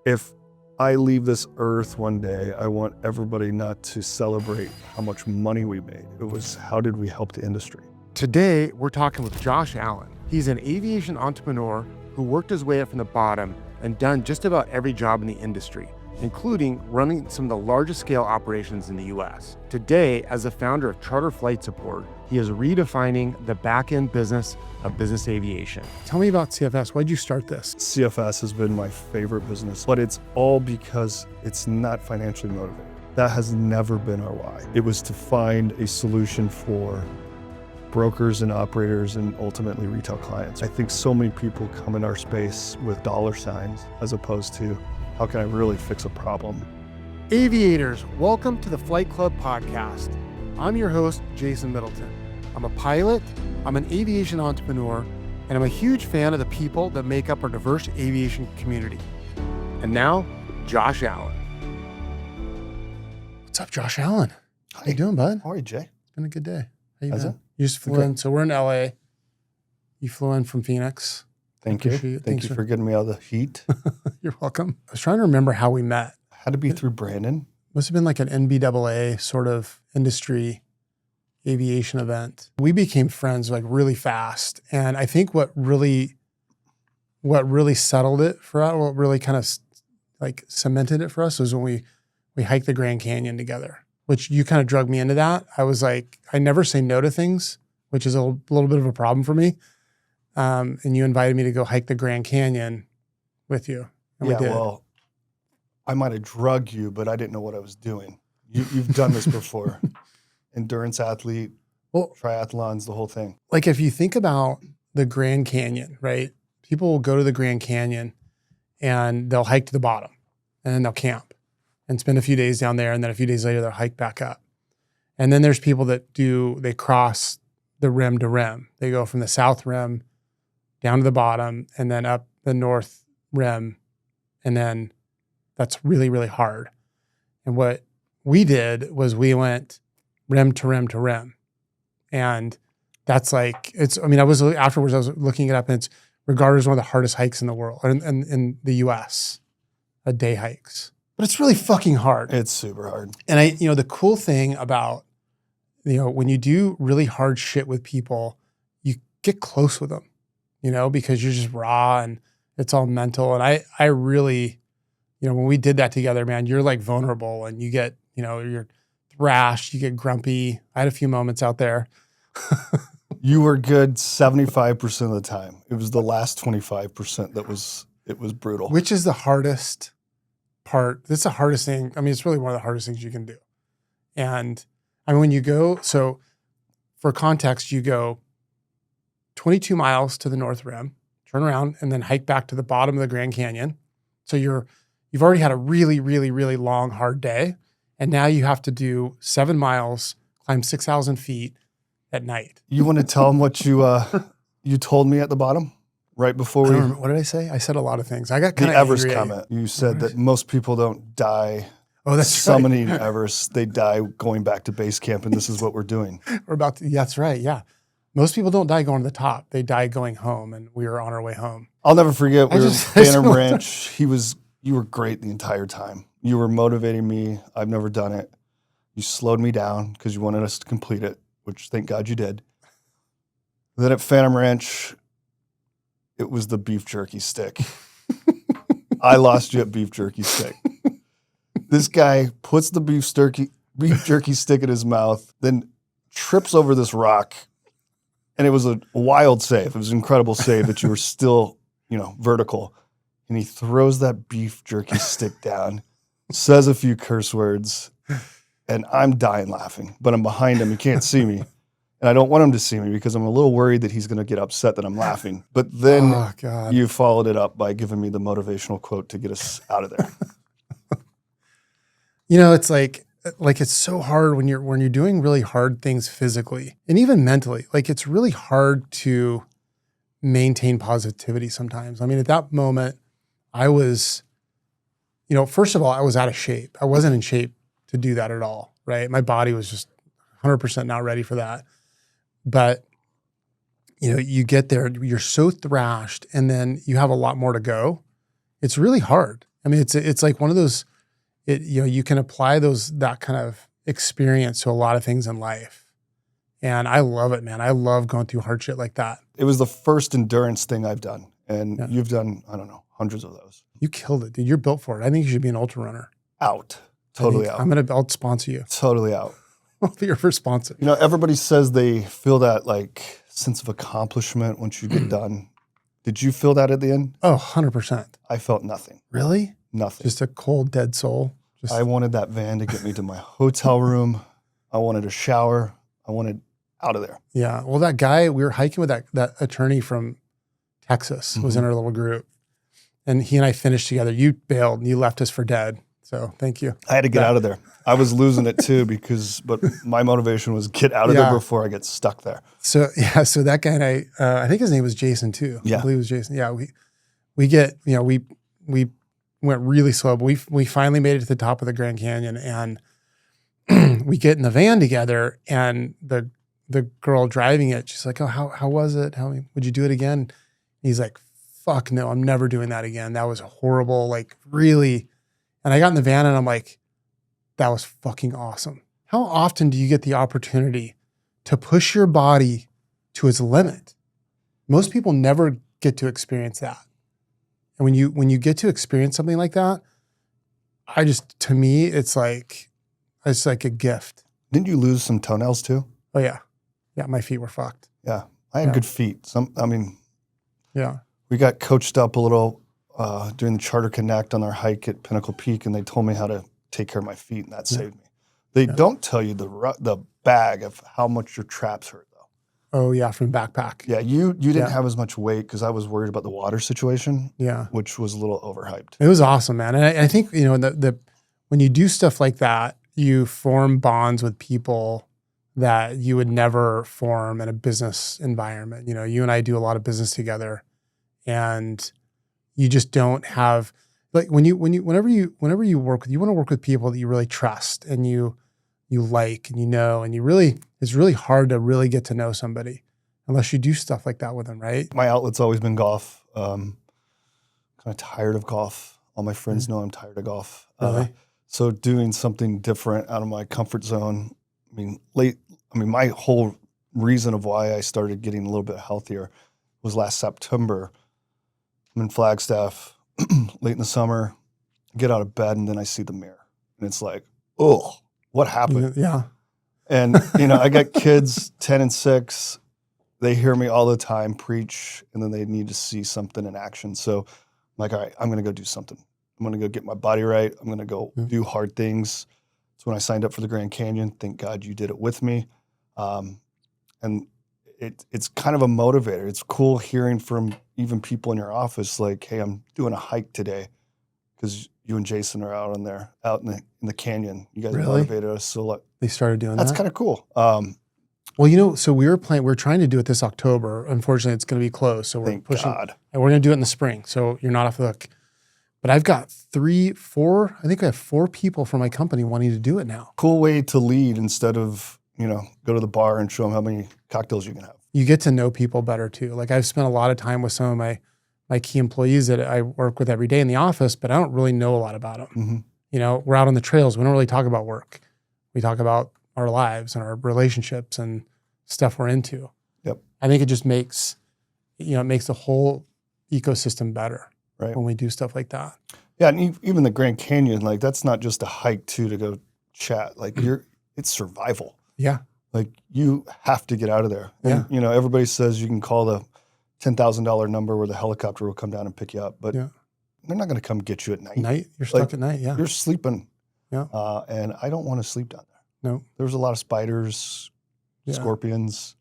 If I leave this earth one day, I want everybody not to celebrate how much money we made. It was, how did we help the industry? Today, we're talking with Josh Allen. He's an aviation entrepreneur who worked his way up from the bottom and done just about every job in the industry, including running some of the largest scale operations in the US. Today, as the founder of Charter Flight Support, he is redefining the back-end business of business aviation. Tell me about CFS. Why'd you start this? CFS has been my favorite business, but it's all because it's not financially motivated. That has never been our why. It was to find a solution for brokers and operators and ultimately retail clients. I think so many people come in our space with dollar signs as opposed to how can I really fix a problem? Aviators, welcome to the Flight Club podcast. I'm your host, Jason Middleton. I'm a pilot, I'm an aviation entrepreneur, and I'm a huge fan of the people that make up our diverse aviation community. And now, Josh Allen. What's up, Josh Allen? How you doing, bud? How are you, Jay? It's been a good day. How you How's been? it? You just flew in. So we're in LA. You flew in from Phoenix. Thank you. Thank you for getting me out of the heat. You're welcome. I was trying to remember how we met. Had to be through Brandon. Must have been like an NBAA sort of industry aviation event. We became friends like really fast. And I think what really settled it for us, what really kind of like cemented it for us was when we hiked the Grand Canyon together, which you kind of drug me into that. I was like, I never say no to things, which is a little bit of a problem for me. And you invited me to go hike the Grand Canyon with you. And Yeah, we did. well, I might have drugged you, but I didn't know what I was doing. You've done this before. Endurance athlete, triathlons, the whole thing. Like if you think about the Grand Canyon, right? People will go to the Grand Canyon and they'll hike to the bottom and then they'll camp and spend a few days down there. And then a few days later, they'll hike back up. And then there's people that they cross the rim to rim. They go from the south rim down to the bottom and then up the north rim. And then that's really, really hard. And what we did was we went rim to rim to rim. And that's like, afterwards I was looking it up and it's regarded as one of the hardest hikes in the world, or in the US, a day hikes. But it's really fucking hard. It's super hard. And the cool thing about, when you do really hard shit with people, you get close with them, because you're just raw and it's all mental. And I really, when we did that together, man, you're like vulnerable and you get, you're thrashed, you get grumpy. I had a few moments out there. You were good 75% of the time. It was the last 25% it was brutal. Which is the hardest part. That's the hardest thing. I mean, it's really one of the hardest things you can do. And when you go, so for context, you go 22 miles to the North Rim, turn around, and then hike back to the bottom of the Grand Canyon. So you've already had a really, really, really long, hard day. And now you have to do 7 miles, climb 6,000 feet at night. You want to tell them what you told me at the bottom right before we... What did I say? I said a lot of things. I got kind the of Everest comment. You said that most people don't die summiting Everest. They die going back to base camp, and this is what we're doing. That's right, yeah. Most people don't die going to the top. They die going home, and we were on our way home. I'll never forget, we were at Phantom Ranch. You were great the entire time. You were motivating me. I've never done it. You slowed me down because you wanted us to complete it, which thank God you did. Then at Phantom Ranch, it was the beef jerky stick. I lost you at beef jerky stick. This guy puts the beef jerky stick in his mouth, then trips over this rock. And it was a wild save. It was an incredible save that you were still, vertical. And he throws that beef jerky stick down, says a few curse words, and I'm dying laughing. But I'm behind him. He can't see me. And I don't want him to see me because I'm a little worried that he's going to get upset that I'm laughing. But then you followed it up by giving me the motivational quote to get us out of there. It's like it's so hard when you're doing really hard things physically and even mentally. Like it's really hard to maintain positivity sometimes. I mean, at that moment, I was, first of all, I was out of shape. I wasn't in shape to do that at all, right? My body was just 100% not ready for that. But, you get there, you're so thrashed, and then you have a lot more to go. It's really hard. I mean, it's like one of those, you can apply that kind of experience to a lot of things in life. And I love it, man. I love going through hard shit like that. It was the first endurance thing I've done. And Yeah. you've done, I don't know, hundreds of those. You killed it, dude. You're built for it. I think you should be an ultra runner. Out. Totally out. I'll sponsor you. Totally out. I'll be your first sponsor. You know, everybody says they feel that like sense of accomplishment once you get done. Did you feel that at the end? Oh, 100%. I felt nothing. Really? Nothing. Just a cold, dead soul. I wanted that van to get me to my hotel room. I wanted a shower. I wanted out of there. Yeah. Well, that guy, we were hiking with that attorney from Texas, was in our little group. And he and I finished together. You bailed and you left us for dead. So thank you. I had to get out of there. I was losing it too but my motivation was get out of there before I get stuck there. So that guy and I think his name was Jason too. Yeah. I believe it was Jason. Yeah. We went really slow, but we finally made it to the top of the Grand Canyon, and we get in the van together, and the girl driving it, she's like, "Oh, how was it? Would you do it again?" And he's like, "Fuck no, I'm never doing that again. That was horrible. Like really." And I got in the van and I'm like, that was fucking awesome. How often do you get the opportunity to push your body to its limit? Most people never get to experience that. And when you get to experience something like that, to me, it's like a gift. Didn't you lose some toenails too? Oh yeah. Yeah. My feet were fucked. Yeah. I had good feet. Yeah. We got coached up a little during the Charter Connect on our hike at Pinnacle Peak, and they told me how to take care of my feet, and that saved me. They don't tell you the bag of how much your traps hurt, though. Oh yeah, from backpack. Yeah, you didn't have as much weight because I was worried about the water situation. Yeah, which was a little overhyped. It was awesome, man. And I think when you do stuff like that, you form bonds with people that you would never form in a business environment. You know, you and I do a lot of business together, and you just don't have whenever you work with, you want to work with people that you really trust and you like and and it's really hard to really get to know somebody unless you do stuff like that with them, right? My outlet's always been golf. Kind of tired of golf. All my friends know I'm tired of golf. Really? So doing something different out of my comfort zone. My whole reason of why I started getting a little bit healthier was last September. I'm in Flagstaff late in the summer, get out of bed, and then I see the mirror. And it's like, oh, what happened? Yeah. And, I got kids 10 and 6. They hear me all the time preach, and then they need to see something in action. So I'm like, all right, I'm going to go do something. I'm going to go get my body right. I'm going to go do hard things. That's when I signed up for the Grand Canyon. Thank God you did it with me. And it's kind of a motivator. It's cool hearing from even people in your office like, hey, I'm doing a hike today because you and Jason are out in the canyon. You guys motivated us. So they started doing that's that. kind of cool. Well, so we're trying to do it this October. Unfortunately, it's going to be closed. So we're pushing. God. And we're going to do it in the spring. So you're not off the hook. But I've got 4, I think I have 4 people from my company wanting to do it now. Cool way to lead instead of, go to the bar and show them how many cocktails you can have. You get to know people better too. Like I've spent a lot of time with some of my key employees that I work with every day in the office, but I don't really know a lot about them. Mm-hmm. We're out on the trails. We don't really talk about work. We talk about our lives and our relationships and stuff we're into. Yep. I think it just makes the whole ecosystem better. Right. When we do stuff like that. Yeah. And even the Grand Canyon, like that's not just a hike too, to go chat. Like it's survival. Yeah. Like you have to get out of there. Yeah. And, everybody says you can call the $10,000 number where the helicopter will come down and pick you up, but they're not going to come get you at night. You're stuck at night. Yeah. You're sleeping. Yeah. And I don't want to sleep down there. No. There's a lot of spiders, scorpions.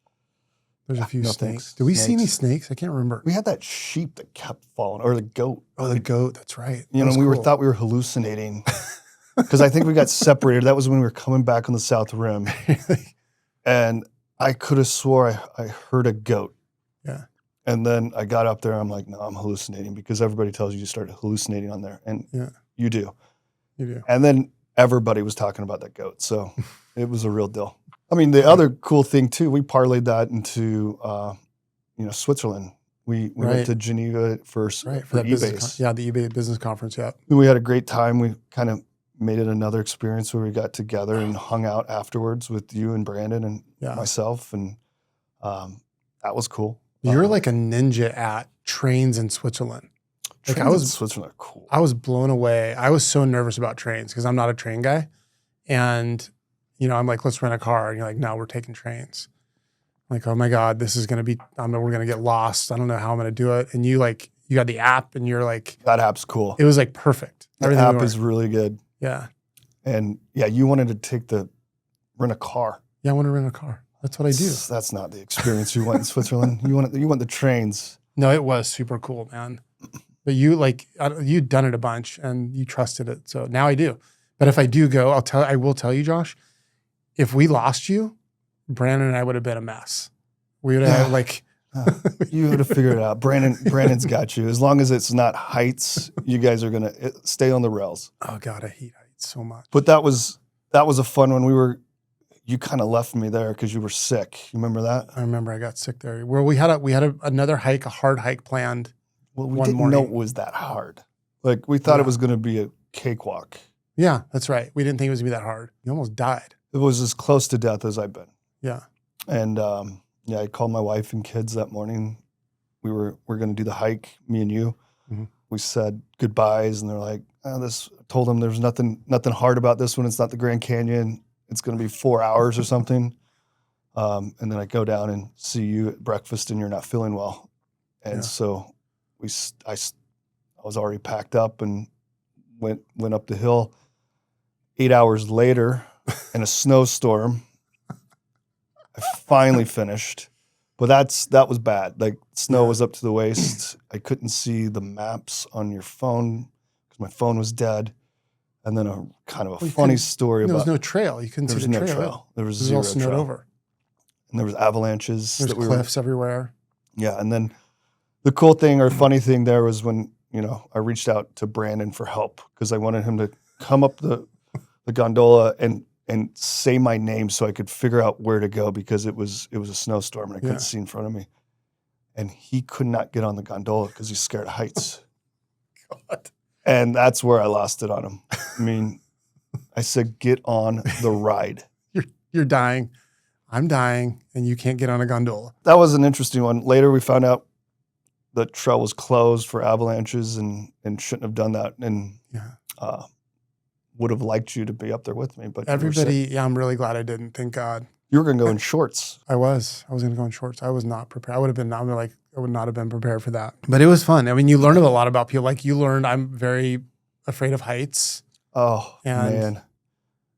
There's a few snakes. Thanks. Did we see any snakes? I can't remember. We had that sheep that kept falling, or the goat. Oh, the goat. That's right. We thought we were hallucinating because I think we got separated. That was when we were coming back on the South Rim. And I could have swore I heard a goat. Yeah. And then I got up there. I'm like, no, I'm hallucinating because everybody tells you start hallucinating on there. And you do. You do. And then everybody was talking about that goat. So it was a real deal. I mean, the other cool thing too, we parlayed that into, Switzerland We Right. went to Geneva first Right. for that business, eBase. yeah, the eBay business conference. Yeah. And we had a great time. We kind of made it another experience where we got together and hung out afterwards with you and Brandon and Yeah. myself. And that was cool. You're like a ninja at trains in Switzerland. Like Trains in Switzerland are cool. I was blown away. I was so nervous about trains because I'm not a train guy. And, you know, I'm like, let's rent a car. And you're like, no, we're taking trains. I'm like, oh my God, this is going to be, we're going to get lost. I don't know how I'm going to do it. And you got the app and you're like, that app's cool. it was like perfect. The app is really good. Yeah. And yeah, you wanted to rent a car. Yeah, I want to rent a car. That's what I do. That's not the experience you want in Switzerland. You want the trains. No, it was super cool, man. But you'd done it a bunch and you trusted it. So now I do. But if I do go, I will tell you, Josh, if we lost you, Brandon and I would have been a mess. We would have you would have figured it out. Brandon's got you. As long as it's not heights, you guys are going to stay on the rails. Oh God, I hate heights so much. But that was a fun one. You kind of left me there because you were sick. You remember that? I remember I got sick there. Well, we had another hike, a hard hike planned. Well, we didn't know it was that hard. Like we thought it was going to be a cakewalk. Yeah, that's right. We didn't think it was going to be that hard. You almost died. It was as close to death as I've been. Yeah. And I called my wife and kids that morning. We're going to do the hike, me and you. Mm-hmm. We said goodbyes, and they're like, told them there's nothing hard about this one. It's not the Grand Canyon. It's going to be 4 hours or something. And then I go down and see you at breakfast, and you're not feeling well. And so I was already packed up and went up the hill. 8 hours later, in a snowstorm, I finally finished. But that was bad. Like snow was up to the waist. I couldn't see the maps on your phone because my phone was dead. And then a kind of a funny story there about was no trail. You couldn't see the trail. There was no trail. There was it was zero all snowed trail. over. And there was avalanches. There's cliffs everywhere. Yeah, and then the cool thing or funny thing there was when I reached out to Brandon for help because I wanted him to come up the gondola and say my name so I could figure out where to go because it was a snowstorm and I couldn't see in front of me. And he could not get on the gondola because he's scared of heights. God. And that's where I lost it on him. I mean, I said, get on the ride. You're dying. I'm dying, and you can't get on a gondola. That was an interesting one. Later, we found out the trail was closed for avalanches and shouldn't have done that. And would have liked you to be up there with me. But everybody, I'm really glad I didn't. Thank God. You were going to go in shorts. I was going to go in shorts. I was not prepared. I would not have been prepared for that. But it was fun. I mean, you learn a lot about people. Like you learned, I'm very afraid of heights. Oh, man.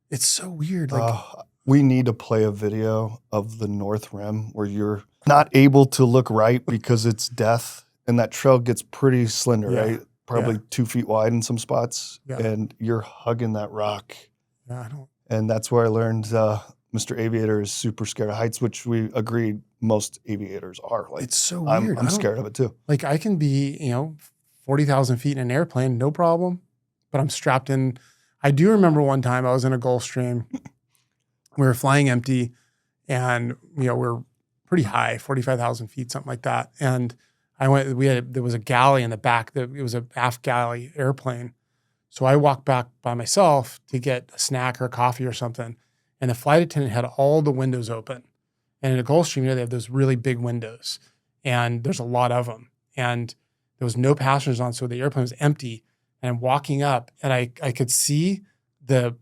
It's so weird. Like we need to play a video of the North Rim where you're not able to look right because it's death. And that trail gets pretty slender, right? Probably 2 feet wide in some spots. Yeah. And you're hugging that rock. Yeah, and that's where I learned Mr. Aviator is super scared of heights, which we agreed most aviators are. Like, it's so weird. I'm scared of it too. Like I can be, 40,000 feet in an airplane, no problem. But I'm strapped in. I do remember one time I was in a Gulfstream. We were flying empty and, we're pretty high, 45,000 feet, something like that. And there was a galley in the back. It was an aft galley airplane. So I walked back by myself to get a snack or a coffee or something. And the flight attendant had all the windows open. And in a Gulfstream, they have those really big windows. And there's a lot of them. And there was no passengers on, so the airplane was empty. And I'm walking up, and I could see the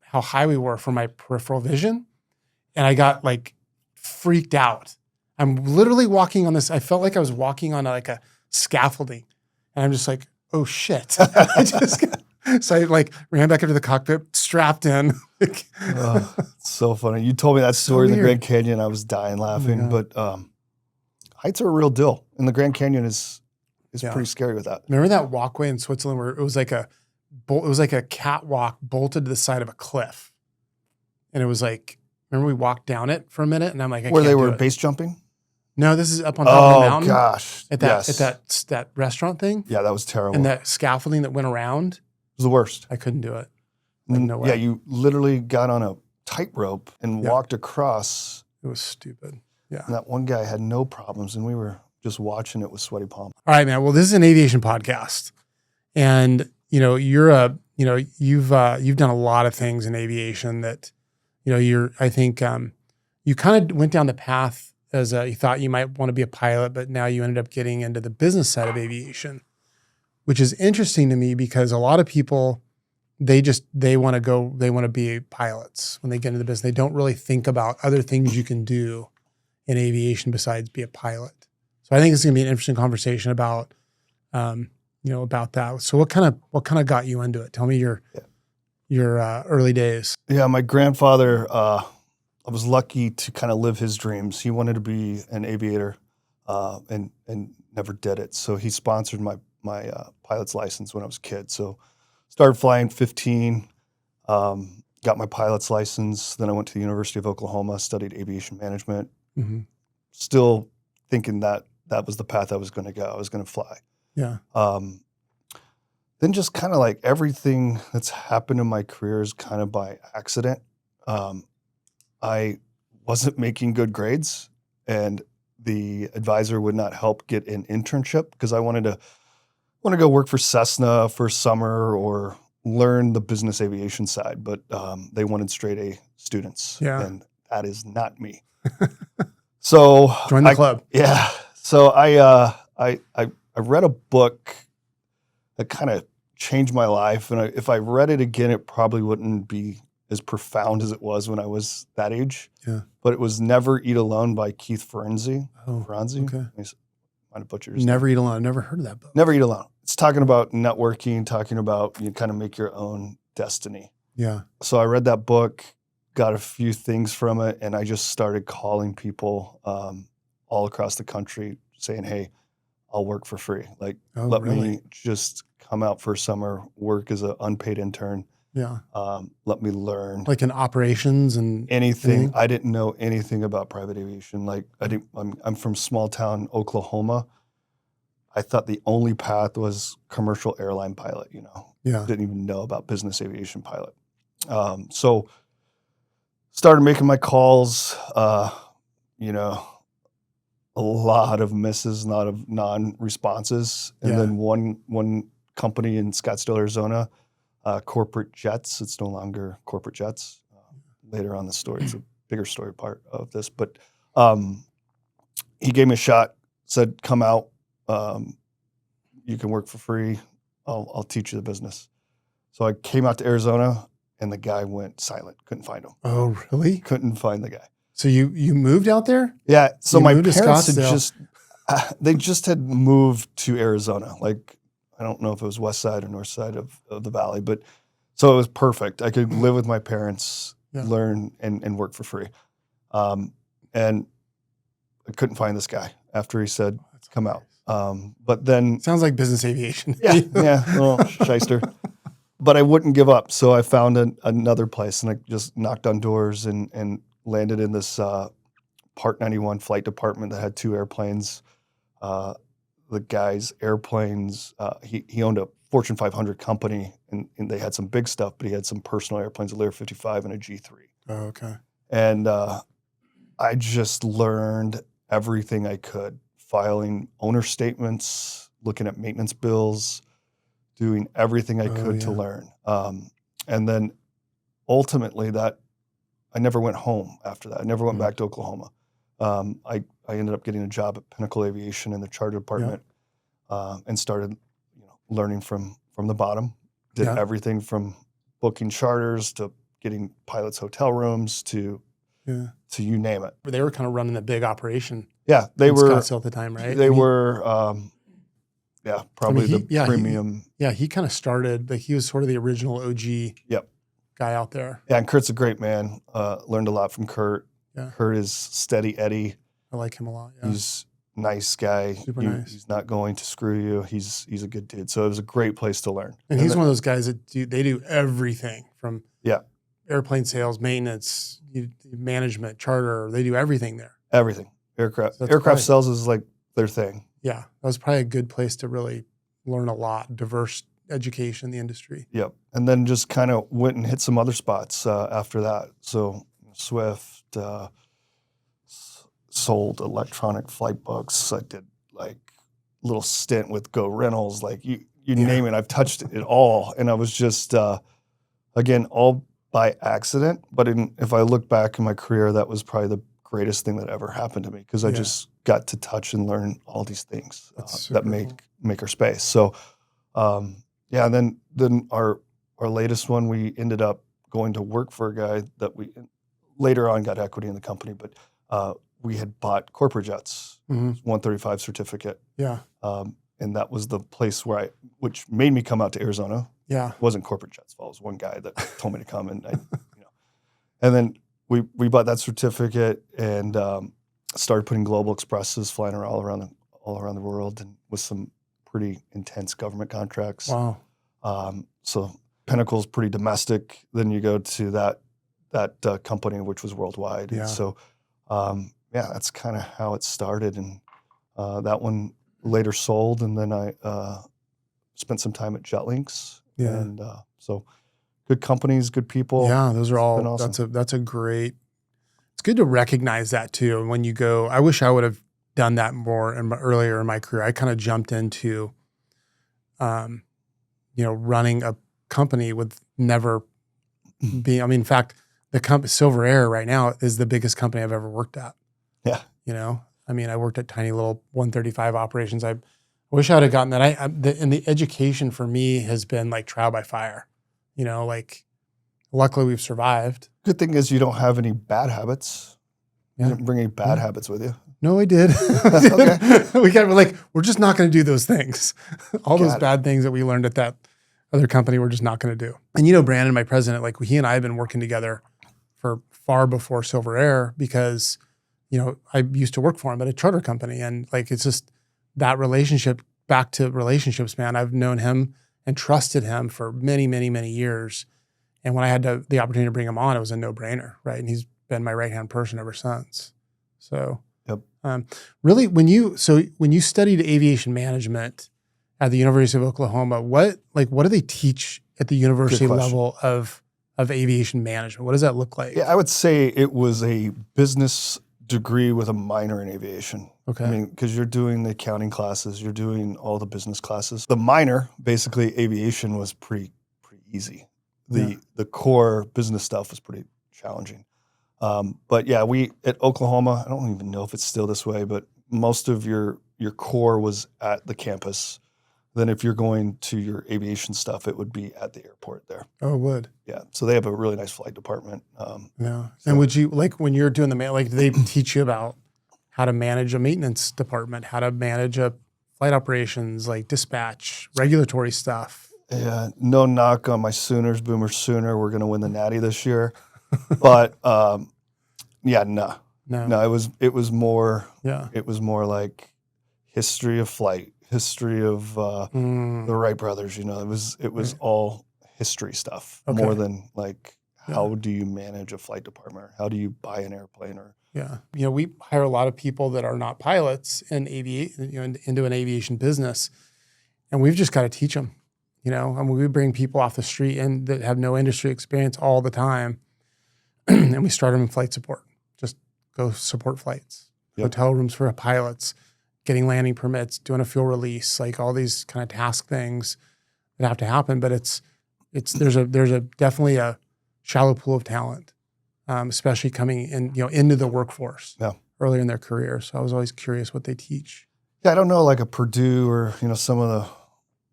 how high we were from my peripheral vision. And I got like freaked out. I'm literally walking on this. I felt like I was walking on like a scaffolding. And I'm just like, oh shit. So I ran back into the cockpit, strapped in. It's so funny. You told me that story in the Grand Canyon. I was dying laughing. But heights are a real deal. And the Grand Canyon is pretty scary with that. Remember that walkway in Switzerland where it was like a catwalk bolted to the side of a cliff. And it was like, remember we walked down it for a minute and I'm like, where they were base jumping? No, this is up on top of the mountain. Oh gosh. At that restaurant thing. Yeah, that was terrible. And that scaffolding that went around. It was the worst. I couldn't do it. No way. Yeah, you literally got on a tightrope and walked across. It was stupid. Yeah. And that one guy had no problems and we were just watching it with sweaty palms. All right, man. Well, this is an aviation podcast, and you've done a lot of things in aviation that, I think you kind of went down the path as you thought you might want to be a pilot, but now you ended up getting into the business side of aviation, which is interesting to me because a lot of people, they want to be pilots when they get into the business. They don't really think about other things you can do in aviation besides be a pilot. So I think it's going to be an interesting conversation about, about that. So what kind of got you into it? Tell me your early days. Yeah, my grandfather, I was lucky to kind of live his dreams. He wanted to be an aviator, and never did it. So he sponsored my pilot's license when I was a kid. So started flying 15, got my pilot's license. Then I went to the University of Oklahoma, studied aviation management. Mm-hmm. Still thinking that was the path I was going to go. I was going to fly. Yeah. Then just kind of like everything that's happened in my career is kind of by accident. I wasn't making good grades, and the advisor would not help get an internship because I wanted to go work for Cessna for a summer or learn the business aviation side, but they wanted straight A students, and that is not me. So join the club. Yeah. So I read a book that kind of changed my life, and if I read it again, it probably wouldn't be as profound as it was when I was that age. Yeah. But it was Never Eat Alone by Keith Ferenczi. Okay. Might have butchered his Never name. Eat Alone. I've never heard of that book. Never Eat Alone. It's talking about networking, talking about you kind of make your own destiny. Yeah. So I read that book, got a few things from it, and I just started calling people all across the country saying, hey, I'll work for free. Like, let me just come out for a summer, work as an unpaid intern. Yeah. Let me learn. Like in operations and anything. I didn't know anything about private aviation. Like I'm from small town Oklahoma. I thought the only path was commercial airline pilot, Yeah. Didn't even know about business aviation pilot. So started making my calls, a lot of misses, a lot of non-responses. And then one company in Scottsdale, Arizona, Corporate Jets. It's no longer Corporate Jets. Later on the story, it's a bigger story part of this. But he gave me a shot, said, come out. You can work for free. I'll teach you the business. So I came out to Arizona, and the guy went silent. Couldn't find him. Oh, really? Couldn't find the guy. So you moved out there? Yeah. So my parents had just had moved to Arizona. Like, I don't know if it was west side or north side of the valley, but so it was perfect. I could live with my parents, learn and work for free. And I couldn't find this guy after he said, come out. But then sounds like business aviation. Yeah, well, shyster. But I wouldn't give up. So I found another place, and I just knocked on doors and landed in this Part 91 flight department that had 2 airplanes. The guy's airplanes, he owned a Fortune 500 company, and they had some big stuff, but he had some personal airplanes, a Lear 55 and a G3. Oh, okay. And I just learned everything I could, filing owner statements, looking at maintenance bills, doing everything I could to learn. And then ultimately I never went home after that. I never went back to Oklahoma. I ended up getting a job at Pinnacle Aviation in the charter department, and started, learning from the bottom. Did everything from booking charters to getting pilots' hotel rooms to you name it. They were kind of running a big operation. Yeah, they were Scottsdale at the time, right? They were, probably the premium. He kind of started. Like he was sort of the original OG. Guy out there. Yeah, and Kurt's a great man. Learned a lot from Kurt. Yeah. Kurt is steady Eddie. I like him a lot. Yeah. He's a nice guy. Super nice. He's not going to screw you. He's a good dude. So it was a great place to learn. And he's one of those guys that they do everything from airplane sales, maintenance, management, charter. They do everything there. Everything. Aircraft sales is like their thing. Yeah, that was probably a good place to really learn a lot. Diverse education in the industry. Yep. And then just kind of went and hit some other spots after that. So Swift, sold electronic flight books. I did little stint with Go Rentals, like you name it, I've touched it all. And I was just, again, all by accident. But if I look back in my career, that was probably the greatest thing that ever happened to me, because I just got to touch and learn all these things that make our space. So, and then our latest one, we ended up going to work for a guy that we later on got equity in the company, but we had bought corporate jets, 135 certificate. Yeah. And that was the place which made me come out to Arizona. Yeah. It wasn't corporate jet's fault. It was one guy that told me to come, and and then we bought that certificate and started putting global expresses flying all around the world, and with some pretty intense government contracts. Wow. So Pinnacle's pretty domestic. Then you go to that company, which was worldwide. Yeah. And so, that's kind of how it started. And that one later sold, and then I spent some time at JetLinks. Yeah. And so good companies, good people. Yeah, those are all, awesome. that's a great, it's good to recognize that too. And when you go, I wish I would have done that more earlier in my career. I kind of jumped into, running a company with never being, in fact, the company Silver Air right now is the biggest company I've ever worked at. Yeah. I worked at tiny little 135 operations. I wish I would have gotten that. And the education for me has been like trial by fire, luckily we've survived. Good thing is you don't have any bad habits. You didn't bring any bad habits with you. No, I did. Okay. We're just not going to do those things. All those bad things that we learned at that other company, we're just not going to do. And Brandon, my president, he and I have been working together for far before Silver Air, because, I used to work for him at a charter company. And it's just that relationship, back to relationships, man. I've known him and trusted him for many, many, many years. And when I had the opportunity to bring him on, it was a no-brainer, right? And he's been my right-hand person ever since. So, really, when you studied aviation management at the University of Oklahoma, what do they teach at the university level of aviation management? What does that look like? Yeah, I would say it was a business degree with a minor in aviation. Okay. Because you're doing the accounting classes, you're doing all the business classes. The minor, basically aviation, was pretty easy. The core business stuff was pretty challenging. But yeah, we at Oklahoma, I don't even know if it's still this way, but most of your core was at the campus. Then if you're going to your aviation stuff, it would be at the airport there. Oh, it would. Yeah. So they have a really nice flight department. Yeah. And would you, when you're doing do they teach you about how to manage a maintenance department, how to manage a flight operations, dispatch, regulatory stuff? Yeah. No knock on my Sooners, Boomer Sooner. We're going to win the Natty this year. But no. It was more like history of flight, history of the Wright brothers. It was all history stuff, more than how do you manage a flight department? How do you buy an airplane? We hire a lot of people that are not pilots in into an aviation business, and we've just got to teach them. We bring people off the street and that have no industry experience all the time. And we start them in flight support. Just go support flights, hotel rooms for pilots, getting landing permits, doing a fuel release, all these kind of task things that have to happen. But there's definitely a shallow pool of talent, especially coming in, into the workforce early in their career. So I was always curious what they teach. Yeah, I don't know, like a Purdue or some of the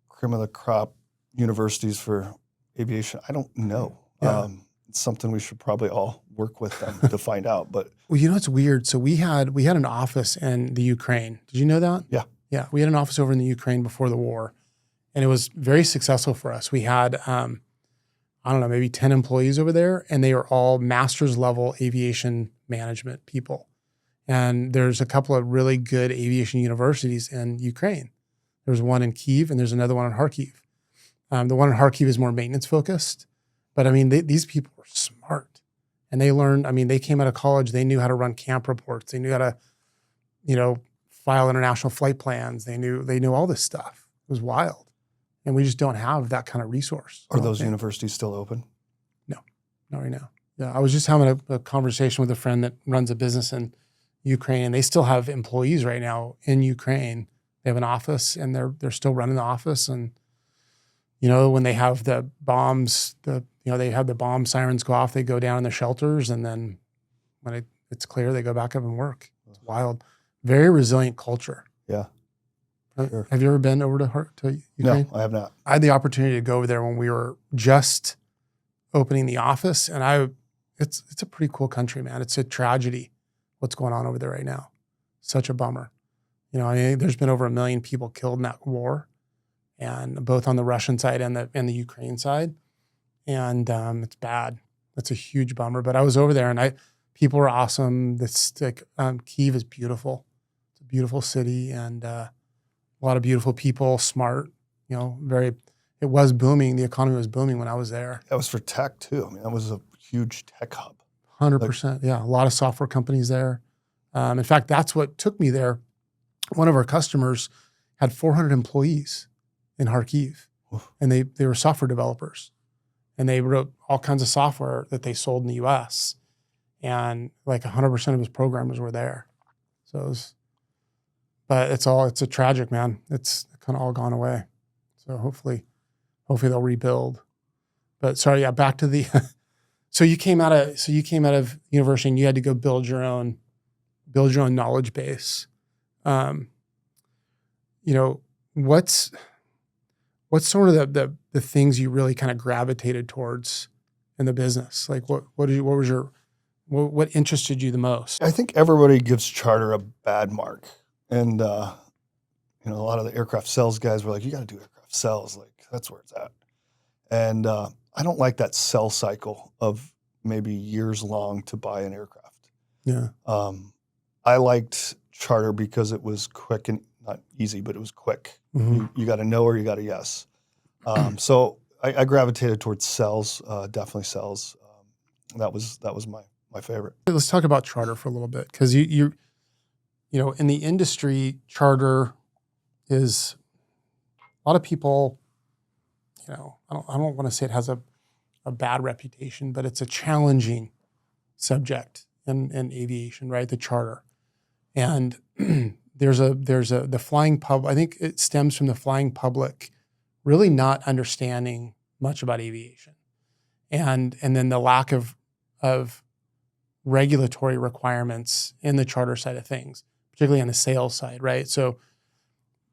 cream of the crop universities for aviation. I don't know. Yeah. It's something we should probably all work with them to find out. But it's weird. So we had an office in the Ukraine. Did you know that? Yeah. Yeah. We had an office over in the Ukraine before the war, and it was very successful for us. We had, maybe 10 employees over there, and they were all master's level aviation management people. And there's a couple of really good aviation universities in Ukraine. There's one in Kyiv and there's another one in Kharkiv. The one in Kharkiv is more maintenance focused. But these people were smart, and they learned, they came out of college, they knew how to run camp reports. They knew how to, file international flight plans. They knew all this stuff. It was wild. And we just don't have that kind of resource. Are those universities still open? No, not right now. Yeah. I was just having a conversation with a friend that runs a business in Ukraine, and they still have employees right now in Ukraine They have an office, and they're still running the office. And you know, when they have the bombs, they have the bomb sirens go off. They go down in the shelters, and then when it's clear, they go back up and work. It's wild, very resilient culture. Yeah. Sure. Have you ever been over to Ukraine? No, I have not. I had the opportunity to go over there when we were just opening the office, and it's a pretty cool country, man. It's a tragedy what's going on over there right now. Such a bummer. You know, I mean, there's been over 1 million people killed in that war, and both on the Russian side and the Ukraine side, and it's bad. It's a huge bummer. But I was over there, and people were awesome. Kyiv is beautiful. It's a beautiful city, and a lot of beautiful people, smart. You know, it was booming. The economy was booming when I was there. That was for tech too. I mean, that was a huge tech hub. 100%. Yeah. A lot of software companies there. In fact, that's what took me there. One of our customers had 400 employees in Kharkiv, and they were software developers, and they wrote all kinds of software that they sold in the US, and like 100% of his programmers were there. So but it's a tragic, man. It's kind of all gone away. So hopefully they'll rebuild. But sorry, yeah, back to the, so you came out of university and you had to go build your own knowledge base. You know, what's sort of the things you really kind of gravitated towards in the business? Like what interested you the most? I think everybody gives charter a bad mark. And, you know, a lot of the aircraft sales guys were like, you got to do aircraft sales. Like, that's where it's at. And I don't like that sell cycle of maybe years long to buy an aircraft. Yeah. I liked charter because it was quick and not easy, but it was quick. Mm-hmm. You got a no or you got a yes. So I gravitated towards sales, definitely sales. That was my favorite. Let's talk about charter for a little bit, because you know, in the industry, charter is a lot of people, you know, I don't want to say it has a bad reputation, but it's a challenging subject in aviation, right? The charter. And there's the flying public, I think it stems from the flying public really not understanding much about aviation. And then the lack of regulatory requirements in the charter side of things, particularly on the sales side, right? So,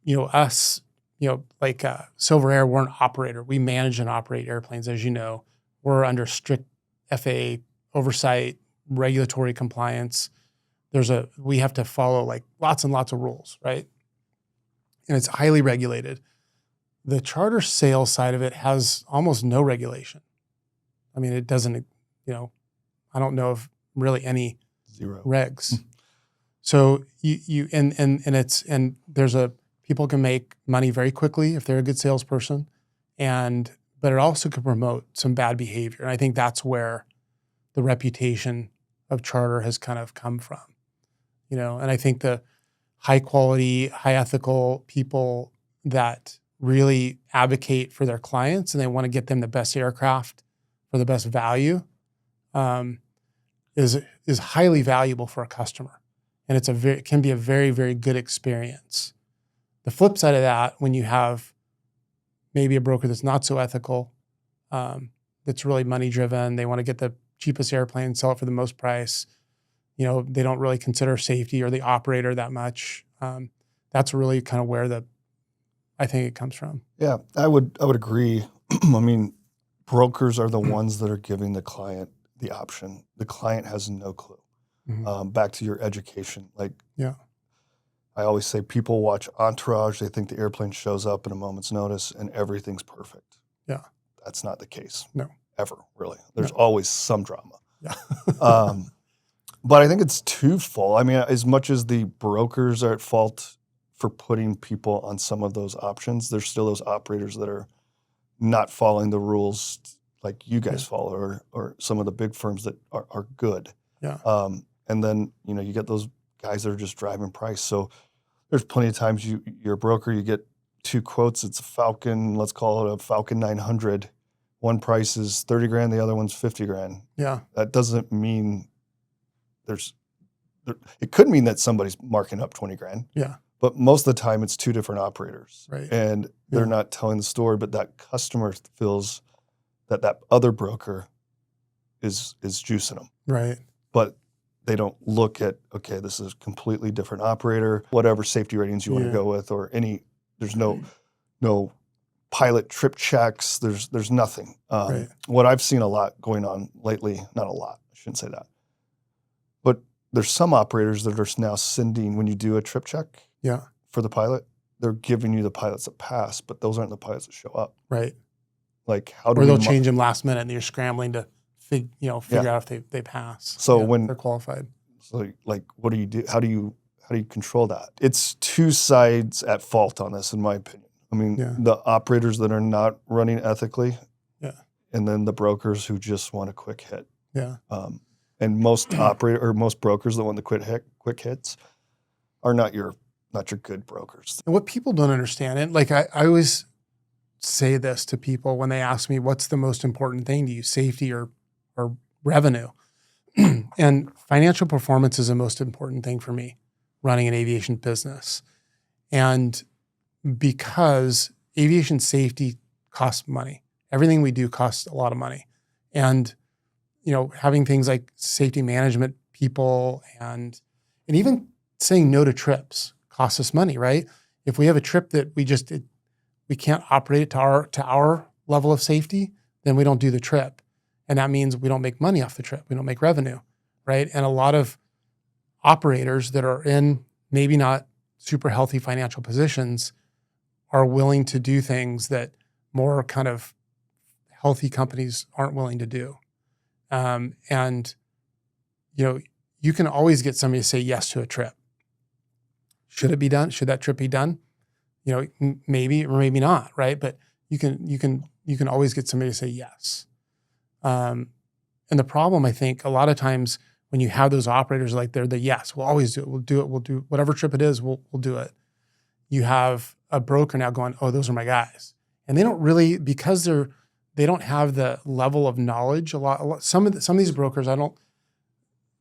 you know, us, you know, like Silver Air, we're an operator. We manage and operate airplanes, as you know. We're under strict FAA oversight, regulatory compliance. We have to follow like lots and lots of rules, right? And it's highly regulated. The charter sales side of it has almost no regulation. I mean, it doesn't, you know, I don't know of really any Zero regs. So people can make money very quickly if they're a good salesperson, but it also could promote some bad behavior. And I think that's where the reputation of charter has kind of come from, you know. And I think the high quality, high ethical people that really advocate for their clients and they want to get them the best aircraft for the best value is highly valuable for a customer. And it can be a very, very good experience. The flip side of that, when you have maybe a broker that's not so ethical, that's really money driven, they want to get the cheapest airplane, sell it for the most price. You know, they don't really consider safety or the operator that much. That's really kind of where I think it comes from. Yeah, I would agree. I mean, brokers are the ones that are giving the client the option. The client has no clue. Mm-hmm. Back to your education, like, yeah, I always say people watch Entourage. They think the airplane shows up at a moment's notice and everything's perfect. Yeah, that's not the case. No, ever really. There's always some drama. Yeah. But I think it's twofold. I mean, as much as the brokers are at fault for putting people on some of those options, there's still those operators that are not following the rules like you guys follow, or some of the big firms that are good. Yeah. And then, you know, you get those guys that are just driving price. So there's plenty of times you're a broker, you get two quotes. It's a Falcon, let's call it a Falcon 900. One price is 30 grand, the other one's 50 grand. Yeah. That doesn't mean it could mean that somebody's marking up 20 grand. Yeah. But most of the time it's two different operators. Right. And they're not telling the story, but that customer feels that other broker is juicing them. Right. But they don't look at, okay, this is a completely different operator, whatever safety ratings you want to go with, or there's no pilot trip checks. There's nothing. What I've seen a lot going on lately, not a lot, I shouldn't say that, but there's some operators that are now sending, when you do a trip check for the pilot, they're giving you the pilots that pass, but those aren't the pilots that show up. Right. Like how do or they'll change them last minute and you're scrambling to figure out if they pass. So when they're qualified. So like, what do you do? How do you control that? It's two sides at fault on this, in my opinion. I mean, the operators that are not running ethically, and then the brokers who just want a quick hit. And most brokers that want the quick hits are not your good brokers. And what people don't understand, and like I always say this to people when they ask me, what's the most important thing to you, safety or revenue? And financial performance is the most important thing for me, running an aviation business. And because aviation safety costs money, everything we do costs a lot of money. And, having things like safety management people and even saying no to trips costs us money, right? If we have a trip that we can't operate it to our level of safety, then we don't do the trip. And that means we don't make money off the trip. We don't make revenue, right? And a lot of operators that are in maybe not super healthy financial positions are willing to do things that more kind of healthy companies aren't willing to do. And you can always get somebody to say yes to a trip. Should it be done? Should that trip be done? Maybe or maybe not, right? But you can always get somebody to say yes. And the problem, I think, a lot of times when you have those operators like they're the yes, we'll always do it. We'll do whatever trip it is, we'll do it. You have a broker now going, oh, those are my guys. And they don't really, because they don't have the level of knowledge. Some of these brokers,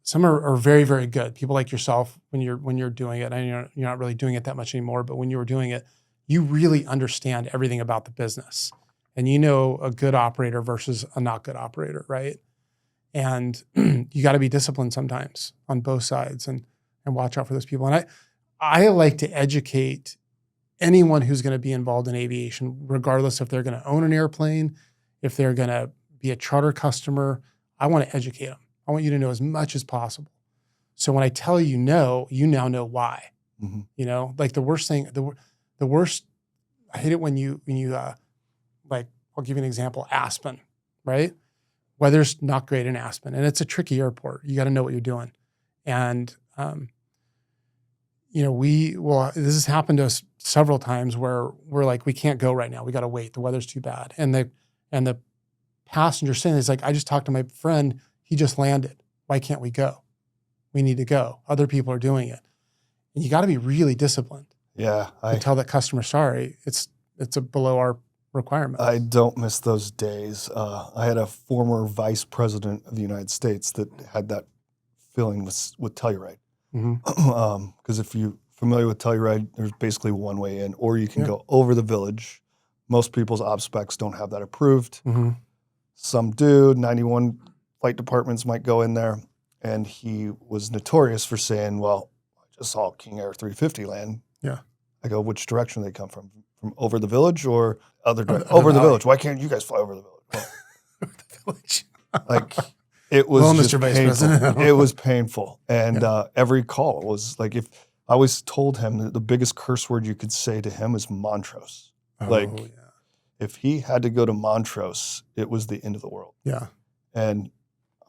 some are very, very good. People like yourself, when you're doing it, and you're not really doing it that much anymore, but when you were doing it, you really understand everything about the business. And you know a good operator versus a not good operator, right? And you got to be disciplined sometimes on both sides and watch out for those people. And I like to educate anyone who's going to be involved in aviation, regardless if they're going to own an airplane, if they're going to be a charter customer. I want to educate them. I want you to know as much as possible. So when I tell you no, you now know why. Mm-hmm. Like the worst thing, the worst, I hate it when you like, I'll give you an example, Aspen, right? Weather's not great in Aspen, and it's a tricky airport. You got to know what you're doing. And, this has happened to us several times where we're like, we can't go right now. We got to wait. The weather's too bad. And the passenger saying, it's like, I just talked to my friend. He just landed. Why can't we go? We need to go. Other people are doing it. And you got to be really disciplined. Yeah. And tell that customer, sorry, it's below our requirements. I don't miss those days. I had a former vice president of the United States that had that feeling with Telluride. Because if you're familiar with Telluride, there's basically one way in, or you can go over the village. Most people's op specs don't have that approved. Mm-hmm. Some do. 91 flight departments might go in there. And he was notorious for saying, well, I just saw King Air 350 land. Yeah. I go, which direction do they come from? From over the village or other direction? Over the village. Why can't you guys fly over the village? Well, over the village. Like, it was just Mr. Vice painful. President. It was painful. And every call was like, if I always told him that the biggest curse word you could say to him is Montrose. If he had to go to Montrose, it was the end of the world. Yeah. And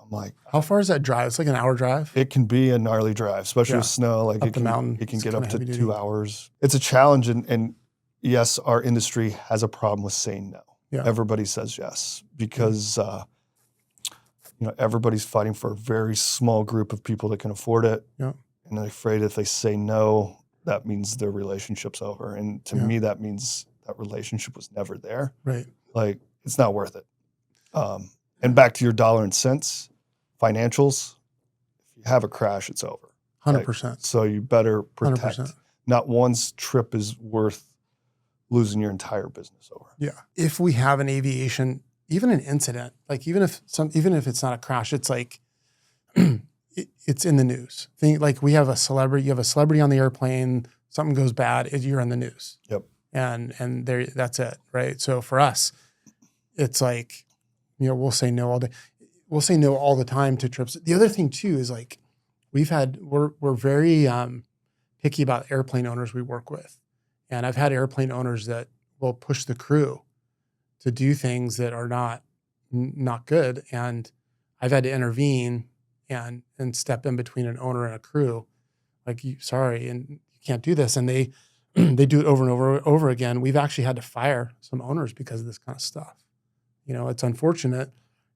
I'm like, how far is that drive? It's like an hour drive. It can be a gnarly drive, especially with snow. Like up the mountain. It can get up to 2 hours. It's a challenge. And yes, our industry has a problem with saying no. Yeah. Everybody says yes because everybody's fighting for a very small group of people that can afford it. Yeah. And they're afraid if they say no, that means their relationship's over. And to me, that means that relationship was never there. Right. Like, it's not worth it. And back to your dollar and cents, financials, if you have a crash, it's over. 100%. So you better protect 100%. not one trip is worth losing your entire business over. Yeah. If we have an aviation, even an incident, like even if it's not a crash, it's like it's in the news. Like we have a celebrity, you have a celebrity on the airplane, something goes bad, you're in the news. Yep. And there, that's it, right? So for us, it's like, we'll say no all day. We'll say no all the time to trips. The other thing too is like we're very picky about airplane owners we work with. And I've had airplane owners that will push the crew to do things that are not good. And I've had to intervene and step in between an owner and a crew. Like, sorry, and you can't do this. And they do it over and over again. We've actually had to fire some owners because of this kind of stuff. It's unfortunate.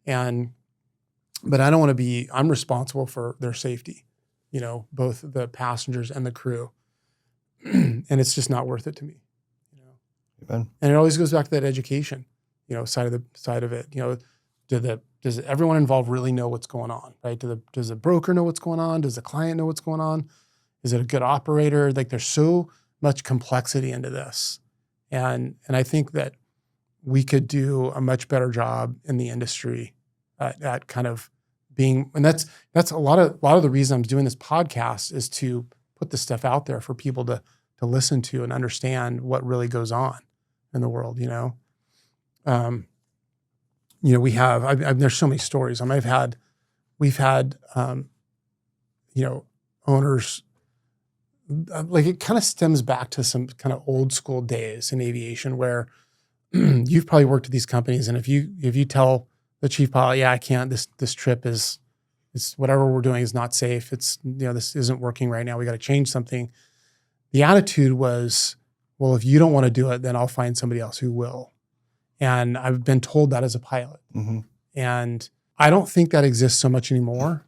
But I don't want to be, I'm responsible for their safety, both the passengers and the crew. And it's just not worth it to me. Amen. And it always goes back to that education, side of it. Does everyone involved really know what's going on, right? Does the broker know what's going on? Does the client know what's going on? Is it a good operator? Like there's so much complexity into this. And I think that we could do a much better job in the industry at kind of being, and that's a lot of the reason I'm doing this podcast is to put this stuff out there for people to listen to and understand what really goes on in the world. We have, there's so many stories. We've had owners, like it kind of stems back to some kind of old school days in aviation where you've probably worked at these companies. And if you tell the chief pilot, yeah, I can't, this trip it's whatever we're doing is not safe. It's, this isn't working right now. We got to change something. The attitude was, well, if you don't want to do it, then I'll find somebody else who will. And I've been told that as a pilot. Mm-hmm. And I don't think that exists so much anymore,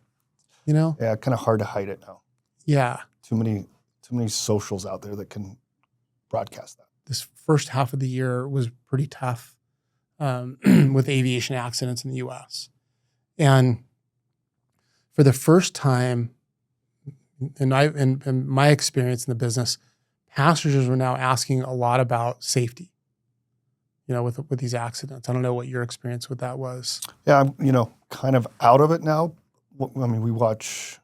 Yeah, kind of hard to hide it now. Yeah. Too many socials out there that can broadcast that. This first half of the year was pretty tough with aviation accidents in the U.S. And for the first time, in my experience in the business, passengers were now asking a lot about safety, with these accidents. I don't know what your experience with that was. Yeah, I'm, kind of out of it now. I mean, we watch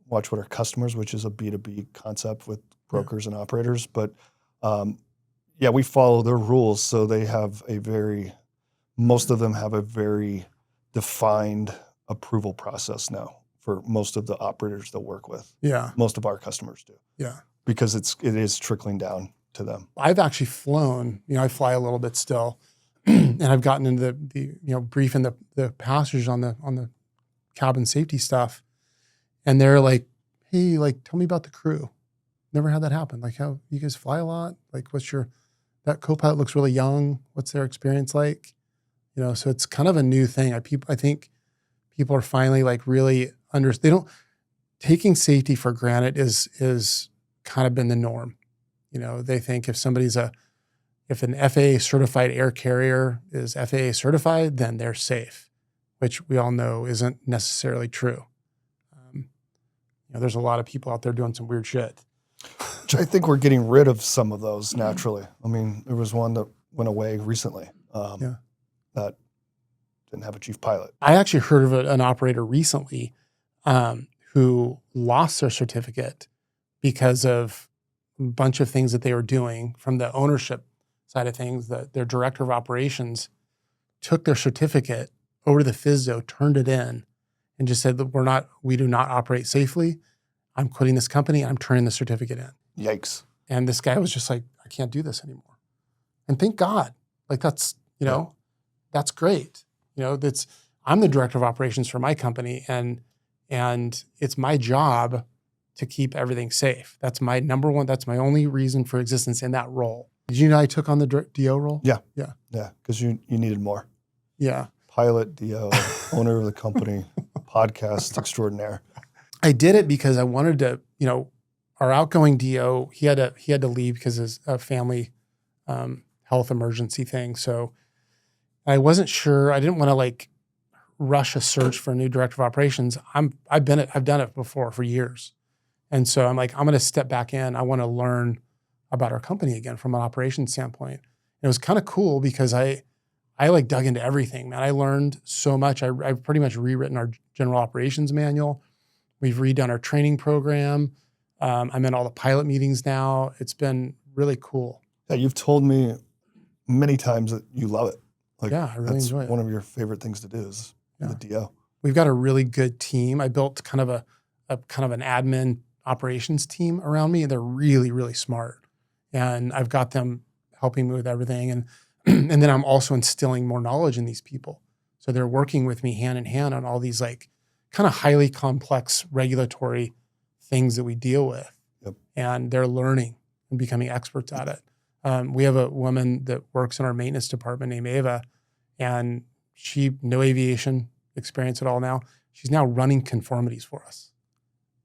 what our customers, which is a B2B concept with brokers and operators, but we follow their rules. So they have most of them have a very defined approval process now for most of the operators they'll work with. Yeah. Most of our customers do. Yeah. Because it is trickling down to them. I've actually flown, I fly a little bit still, and I've gotten into the briefing the passengers on the cabin safety stuff. And they're like, hey, like, tell me about the crew. Never had that happen. Like, how you guys fly a lot? Like, that co-pilot looks really young. What's their experience like? So it's kind of a new thing. I think people are finally like really taking safety for granted is kind of been the norm. They think if an FAA certified air carrier is FAA certified, then they're safe, which we all know isn't necessarily true. There's a lot of people out there doing some weird shit. Which I think we're getting rid of some of those naturally. I mean, there was one that went away recently that didn't have a chief pilot. I actually heard of an operator recently who lost their certificate because of a bunch of things that they were doing from the ownership side of things. Their director of operations took their certificate over to the FSDO, turned it in, and just said that we do not operate safely. I'm quitting this company. I'm turning the certificate in. Yikes. And this guy was just like, I can't do this anymore. And thank God, like that's great. I'm the director of operations for my company and it's my job to keep everything safe. That's my number one, that's my only reason for existence in that role. Did you know I took on the DO role? Yeah. Yeah. Yeah. Because you needed more. Yeah. Pilot, DO, owner of the company, podcast extraordinaire. I did it because I wanted to, our outgoing DO, he had to leave because of a family health emergency thing. So I wasn't sure. I didn't want to like rush a search for a new director of operations. I've done it before for years. And so I'm like, I'm going to step back in. I want to learn about our company again from an operations standpoint. And it was kind of cool because I like dug into everything, man. I learned so much. I've pretty much rewritten our general operations manual. We've redone our training program. I'm in all the pilot meetings now. It's been really cool. Yeah, you've told me many times that you love it. Like, yeah, I really enjoy it. One of your favorite things to do is the DO. We've got a really good team. I built kind of an admin operations team around me, and they're really, really smart. And I've got them helping me with everything. And and then I'm also instilling more knowledge in these people. So they're working with me hand in hand on all these like kind of highly complex regulatory things that we deal with. Yep. And they're learning and becoming experts at it. We have a woman that works in our maintenance department named Ava, and she no aviation experience at all now. She's now running conformities for us.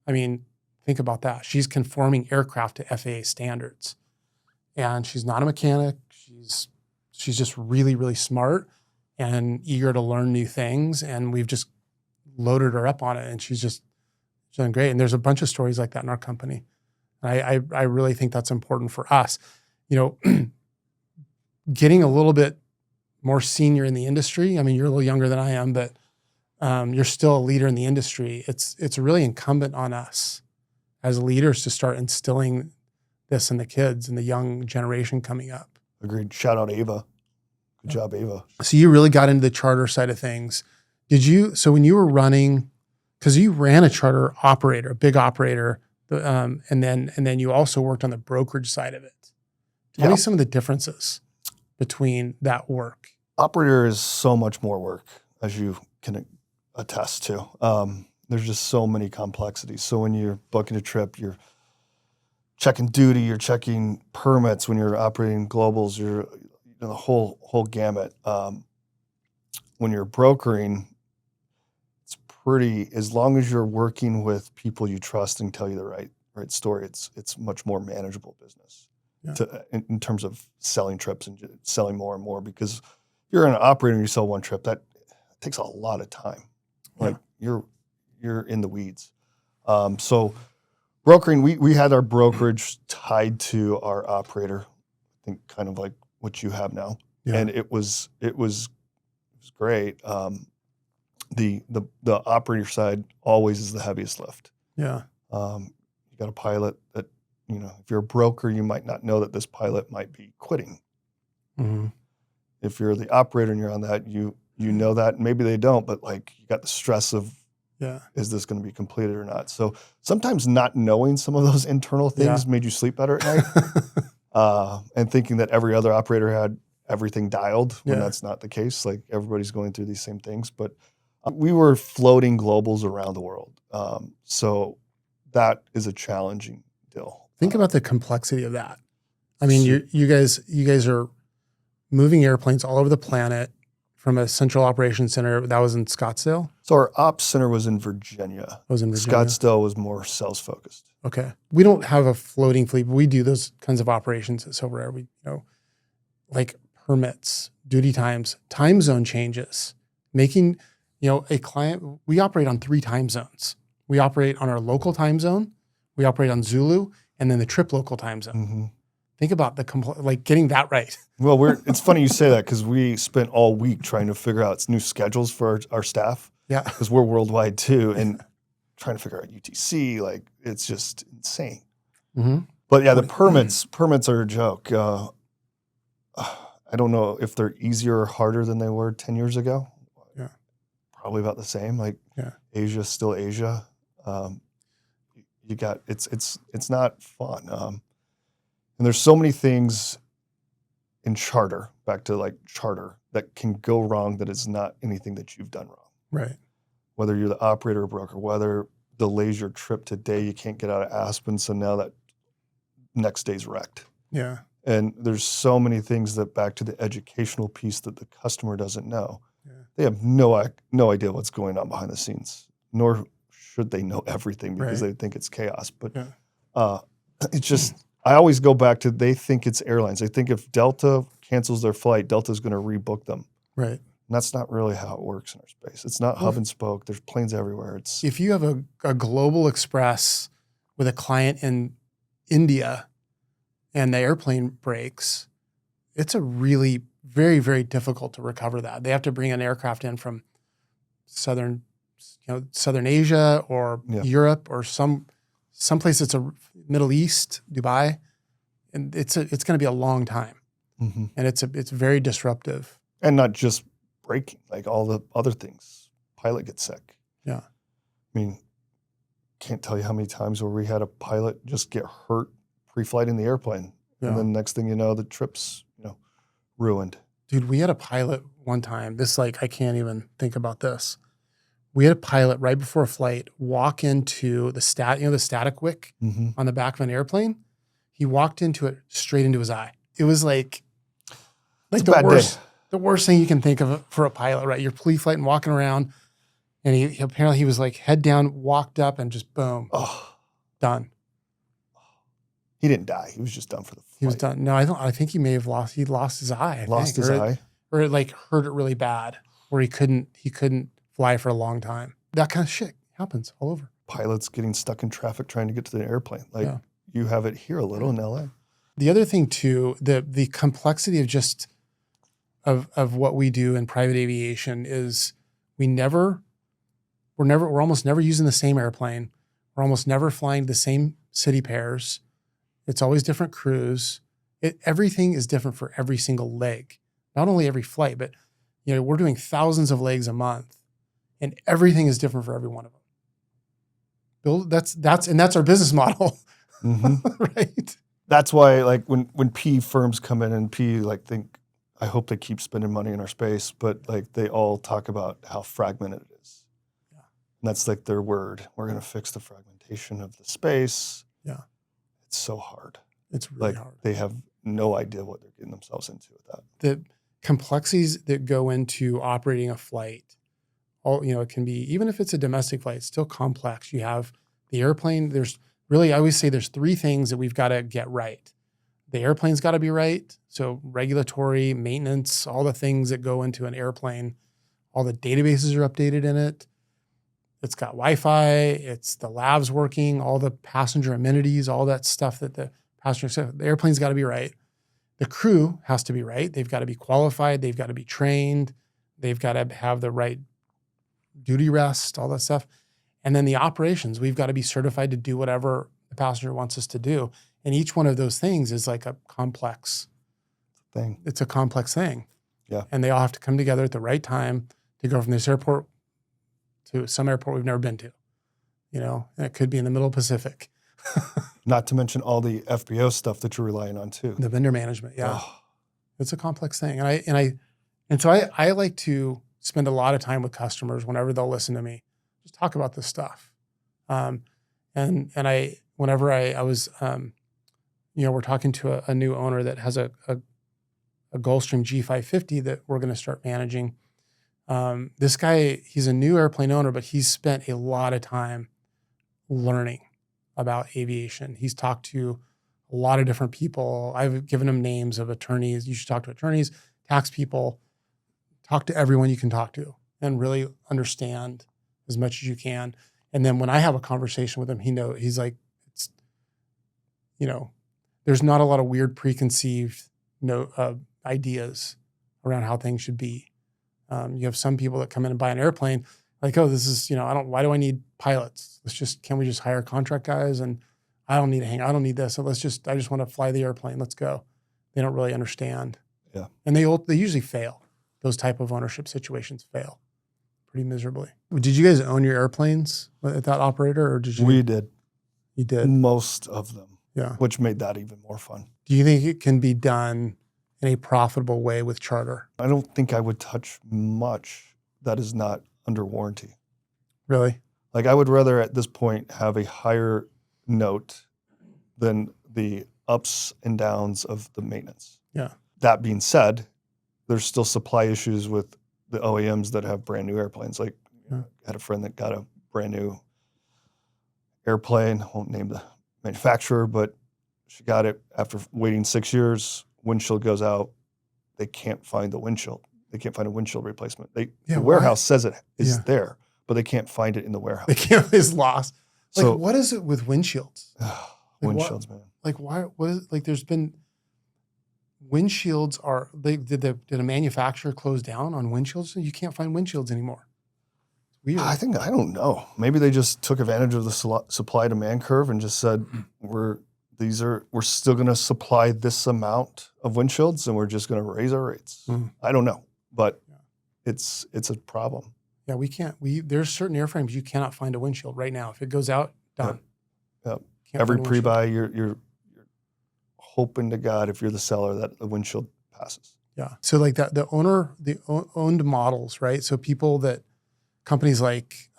I mean, think about that. She's conforming aircraft to FAA standards. And she's not a mechanic. She's just really, really smart and eager to learn new things. And we've just loaded her up on it, and she's done great. And there's a bunch of stories like that in our company. I really think that's important for us. You know, getting a little bit more senior in the industry. I mean, you're a little younger than I am, but you're still a leader in the industry. It's really incumbent on us as leaders to start instilling this in the kids and the young generation coming up. Agreed. Shout out Ava. Good job, Ava. So you really got into the charter side of things. So when you were running, because you ran a charter operator, a big operator, and then you also worked on the brokerage side of it. Tell me some of the differences between that work. Operator is so much more work, as you can attest to. There's just so many complexities. So when you're booking a trip, you're checking duty, you're checking permits. When you're operating globals, you're the whole gamut. When you're brokering, it's pretty. As long as you're working with people you trust and tell you the right story, it's much more manageable business. Yeah. In terms of selling trips and selling more and more, because if you're an operator and you sell one trip, that takes a lot of time. Like you're in the weeds. So brokering, we had our brokerage tied to our operator. I think kind of like what you have now, and it was great. The operator side always is the heaviest lift. Yeah. You got a pilot that, if you're a broker, you might not know that this pilot might be quitting. Mm-hmm. If you're the operator and you're on that, you know that. Maybe they don't, but like you got the stress of, is this going to be completed or not? So sometimes not knowing some of those internal things made you sleep better at night. And thinking that every other operator had everything dialed when that's not the case. Like everybody's going through these same things, but we were floating globals around the world. So that is a challenging deal. Think about the complexity of that. I mean, you guys are moving airplanes all over the planet from a central operations center that was in Scottsdale. So our ops center was in Virginia. Scottsdale was more sales focused. Okay. We don't have a floating fleet, but we do those kinds of operations at Silver Air. We, like permits, duty times, time zone changes, making, a client, we operate on 3 time zones. We operate on our local time zone, we operate on Zulu, and then the trip local time zone. Mm-hmm. Think about getting that right. Well, it's funny you say that because we spent all week trying to figure out new schedules for our staff. Yeah. Because we're worldwide too, and trying to figure out UTC, it's just insane. Mm-hmm. But yeah, the permits are a joke. I don't know if they're easier or harder than they were 10 years ago. Yeah. Probably about the same. Asia's still Asia. It's not fun. And there's so many things in charter, back to charter, that can go wrong that is not anything that you've done wrong. Right. Whether you're the operator or broker, whether delays your trip today, you can't get out of Aspen, so now that next day's wrecked. Yeah. And there's so many things that, back to the educational piece, that the customer doesn't know. Yeah. They have no idea what's going on behind the scenes, nor should they know everything because they think it's chaos. But it's just... I always go back to, they think it's airlines. They think if Delta cancels their flight, Delta's going to rebook them. Right. And that's not really how it works in our space. It's not hub and spoke. There's planes everywhere. If you have a global express with a client in India and the airplane breaks, it's a really very, very difficult to recover that. They have to bring an aircraft in from Southern Asia or Europe or someplace that's a Middle East, Dubai. And it's going to be a long time. Mm-hmm. And it's very disruptive. And not just breaking, like all the other things. Pilot gets sick. Yeah. I mean, can't tell you how many times where we had a pilot just get hurt pre-flight in the airplane. Yeah. And then next thing you know, the trip's, ruined. Dude, we had a pilot one time. I can't even think about this. We had a pilot right before a flight walk into the static wick on the back of an airplane. He walked into it straight into his eye. It was like the worst thing you can think of for a pilot, right? You're pre-flight and walking around, and he apparently was like head down, walked up, and just boom, done. He didn't die. He was just done for the flight. He was done. No, I think he may have lost. He lost his eye. Or it like hurt it really bad, where he couldn't fly for a long time. That kind of shit happens all over. Pilots getting stuck in traffic trying to get to the airplane. You have it here a little in LA. The other thing too, the complexity of just of what we do in private aviation is we're almost never using the same airplane. We're almost never flying the same city pairs. It's always different crews. Everything is different for every single leg. Not only every flight, but we're doing thousands of legs a month, and everything is different for every one of them. That's our business model, right? That's why, like when PE firms come in and PE think, I hope they keep spending money in our space, but they all talk about how fragmented it is. Yeah. And that's like their word. We're going to fix the fragmentation of the space. Yeah. It's so hard. It's really hard. They have no idea what they're getting themselves into with that. The complexities that go into operating a flight, it can be, even if it's a domestic flight, it's still complex. You have the airplane. I always say there's three things that we've got to get right. The airplane's got to be right. So regulatory, maintenance, all the things that go into an airplane, all the databases are updated in it. It's got Wi-Fi, it's the labs working, all the passenger amenities, all that stuff that the airplane's got to be right. The crew has to be right. They've got to be qualified. They've got to be trained. They've got to have the right duty rest, all that stuff. And then the operations, we've got to be certified to do whatever the passenger wants us to do. And each one of those things is like a complex thing. It's a complex thing. Yeah. And they all have to come together at the right time to go from this airport to some airport we've never been to, and it could be in the middle Pacific. Not to mention all the FBO stuff that you're relying on too. The vendor management. Yeah. It's a complex thing. And so I like to spend a lot of time with customers whenever they'll listen to me, just talk about this stuff. Whenever I was, we're talking to a new owner that has a Gulfstream G550 that we're going to start managing. This guy, he's a new airplane owner, but he's spent a lot of time learning about aviation. He's talked to a lot of different people. I've given him names of attorneys. You should talk to attorneys, tax people, talk to everyone you can talk to and really understand as much as you can. And then when I have a conversation with him, he's like, there's not a lot of weird preconceived ideas around how things should be. You have some people that come in and buy an airplane like, oh, this is, why do I need pilots? Can we just hire contract guys? And I don't need I don't need this. So I just want to fly the airplane. Let's go. They don't really understand. Yeah. And they usually fail. Those type of ownership situations fail pretty miserably. Did you guys own your airplanes at that operator or did you? We did. You did? Most of them. Yeah. Which made that even more fun. Do you think it can be done in a profitable way with charter? I don't think I would touch much that is not under warranty. Really? Like I would rather at this point have a higher note than the ups and downs of the maintenance. Yeah. That being said, there's still supply issues with the OEMs that have brand new airplanes. Like I had a friend that got a brand new airplane. I won't name the manufacturer, but she got it after waiting 6 years. Windshield goes out. They can't find the windshield. They can't find a windshield replacement. The warehouse says it is there, but they can't find it in the warehouse. It's lost. Like, So what is it with windshields? windshields, man. Like, why? What is like? There's been windshields are they did a manufacturer close down on windshields? You can't find windshields anymore. It's weird. I don't know. Maybe they just took advantage of the supply demand curve and just said we're still going to supply this amount of windshields and we're just going to raise our rates. I don't know, but it's a problem. Yeah, we can't. There's certain airframes you cannot find a windshield right now. If it goes out, done. Yep. Can't Every find a windshield. pre-buy, you're hoping to God if you're the seller that the windshield passes. Yeah. So like that, the owned models, right? So companies like,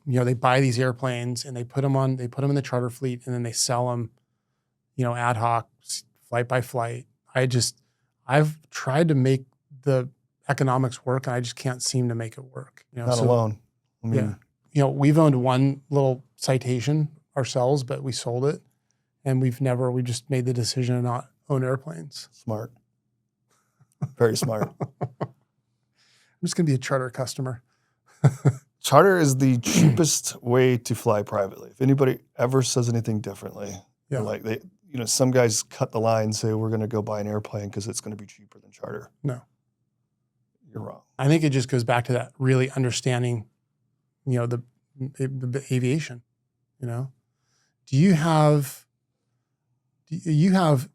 they buy these airplanes and they put them in the charter fleet and then they sell them, ad hoc, flight by flight. I've tried to make the economics work and I just can't seem to make it work. Not alone. I mean, we've owned one little Citation ourselves, but we sold it and we just made the decision to not own airplanes. Smart. Very smart. I'm just going to be a charter customer. Charter is the cheapest way to fly privately. If anybody ever says anything differently, like some guys cut the line and say, we're going to go buy an airplane because it's going to be cheaper than charter. No. You're wrong. I think it just goes back to that really understanding, the aviation, Do you have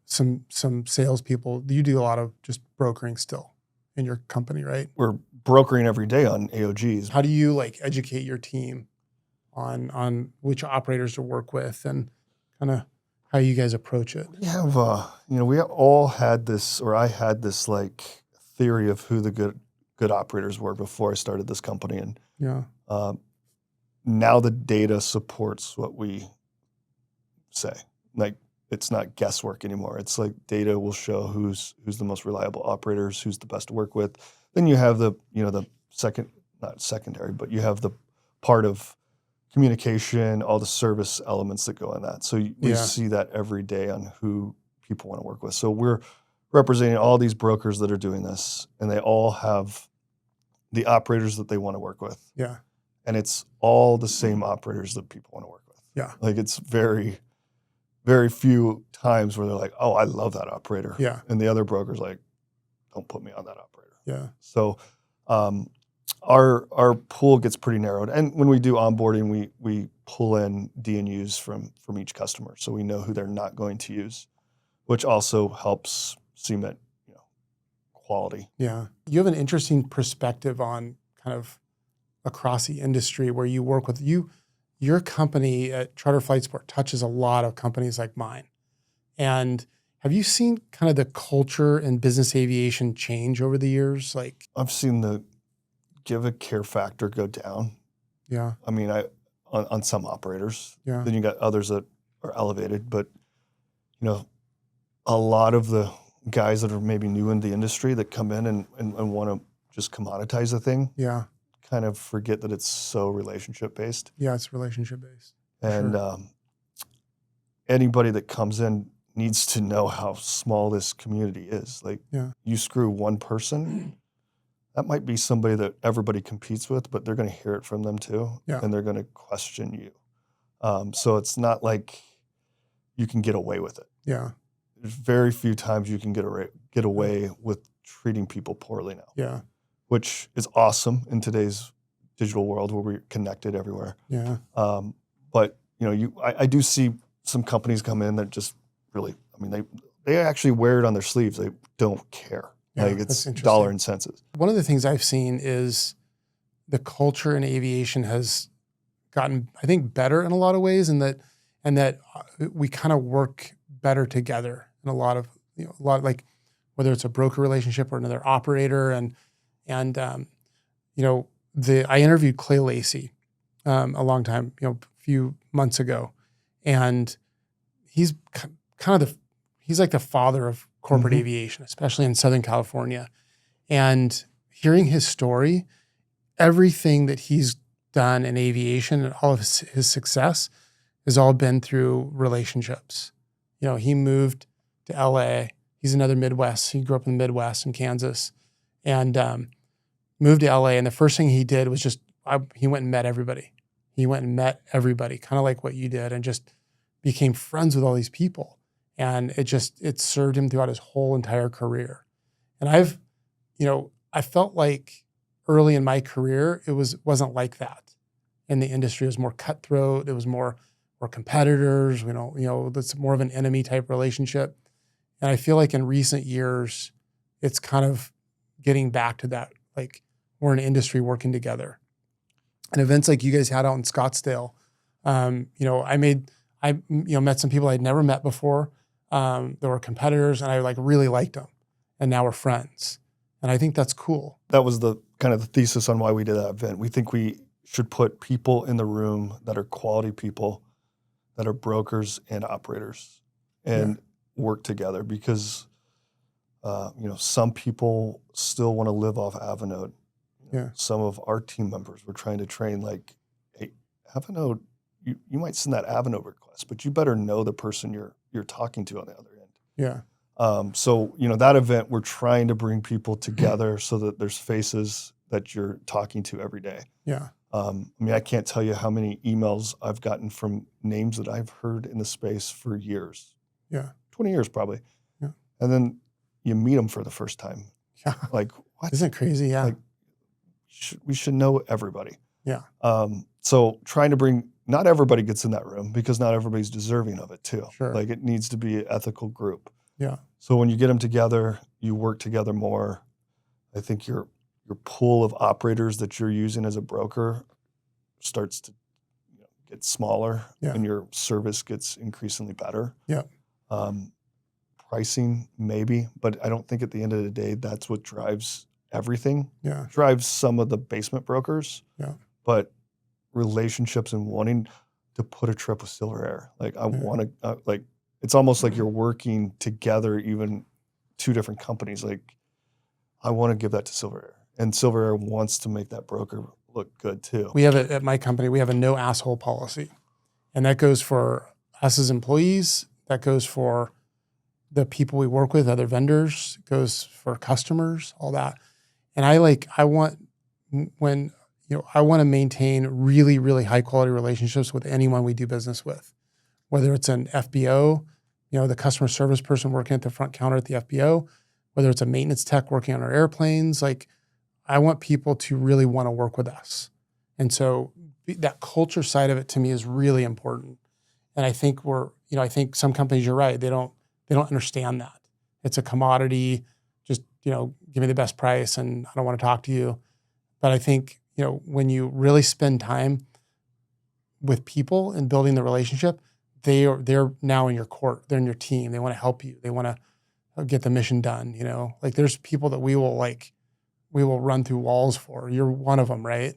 some salespeople? You do a lot of just brokering still in your company, right? We're brokering every day on AOGs. How do you educate your team on which operators to work with and kind of how you guys approach it? We have, we all had this, or I had this theory of who the good operators were before I started this company. And now the data supports what we say. It's not guesswork anymore. It's data will show who's the most reliable operators, who's the best to work with. Then you have the not secondary, but you have the part of communication, all the service elements that go in that. So we see that every day on who people want to work with. So we're representing all these brokers that are doing this, and they all have the operators that they want to work with. Yeah. And it's all the same operators that people want to work with. Yeah. It's very, very few times where they're like, oh, I love that operator. Yeah. And the other broker's like, don't put me on that operator. Yeah. So our pool gets pretty narrowed. And when we do onboarding, we pull in DNUs from each customer. So we know who they're not going to use, which also helps cement quality. Yeah. You have an interesting perspective on kind of across the industry where you work with your company at Charter Flight Support touches a lot of companies like mine. And have you seen kind of the culture in business aviation change over the years? I've seen the give a care factor go down. Yeah. I mean, on some operators. Yeah. Then you got others that are elevated, but a lot of the guys that are maybe new in the industry that come in and want to just commoditize the thing. Yeah. Kind of forget that it's so relationship based. Yeah, it's relationship based. And anybody that comes in needs to know how small this community is. You screw one person, that might be somebody that everybody competes with, but they're going to hear it from them too, and they're going to question you. So it's not like you can get away with it. Yeah. There's very few times you can get away with treating people poorly now. Yeah. Which is awesome in today's digital world where we're connected everywhere. Yeah. But I do see some companies come in that just really, they actually wear it on their sleeves. They don't care. Yeah, it's dollar and cents. One of the things I've seen is the culture in aviation has gotten, I think, better in a lot of ways, and that we kind of work better together in a lot of whether it's a broker relationship or another operator, and I interviewed Clay Lacey a long time, a few months ago, and he's he's like the father of corporate aviation, especially in Southern California. And hearing his story, everything that he's done in aviation and all of his success has all been through relationships. He moved to LA. He's another Midwest. He grew up in the Midwest in Kansas, and moved to LA. And the first thing he did was he went and met everybody. He went and met everybody, kind of like what you did, and just became friends with all these people. And it served him throughout his whole entire career. And I felt like early in my career, wasn't like that. In the industry, it was more cutthroat. It was more competitors, that's more of an enemy type relationship. And I feel like in recent years, it's kind of getting back to that. Like, we're an industry working together. And events like you guys had out in Scottsdale, I met some people I'd never met before. There were competitors, and I really liked them. And now we're friends. And I think that's cool. That was the kind of the thesis on why we did that event. We think we should put people in the room that are quality people, that are brokers and operators, and work together, because some people still want to live off Avinode. Some of our team members were trying to train, like, hey, Avinode, you might send that Avinode request, but you better know the person you're talking to on the other end. Yeah. So that event, we're trying to bring people together so that there's faces that you're talking to every day. Yeah. I can't tell you how many emails I've gotten from names that I've heard in the space for years. Yeah. 20 years probably. Yeah. And then you meet them for the first time. Yeah. Like, what? Isn't it crazy? Yeah. Like, we should know everybody. Yeah. So trying to bring, not everybody gets in that room, because not everybody's deserving of it too. Sure. Like, it needs to be an ethical group. Yeah. So when you get them together, you work together more. I think your pool of operators that you're using as a broker starts to get smaller, and your service gets increasingly better. Yeah. Pricing, maybe, but I don't think at the end of the day that's what drives everything. Yeah. Drives some of the basement brokers. Yeah. But relationships and wanting to put a trip with Silver Air. Like, I want to, it's almost like you're working together, even two different companies. Like, I want to give that to Silver Air, and Silver Air wants to make that broker look good too. We have at my company, we have a no asshole policy, and that goes for us as employees. That goes for the people we work with, other vendors, goes for customers, all that. And I want to maintain really, really high quality relationships with anyone we do business with, whether it's an FBO, the customer service person working at the front counter at the FBO, whether it's a maintenance tech working on our airplanes. Like, I want people to really want to work with us. And so that culture side of it to me is really important. And I think I think some companies, you're right, they don't understand that. It's a commodity. Just, give me the best price and I don't want to talk to you. But I think, when you really spend time with people and building the relationship, they're now in your court. They're in your team. They want to help you. They want to get the mission done. Like, there's people that we will run through walls for. You're one of them, right?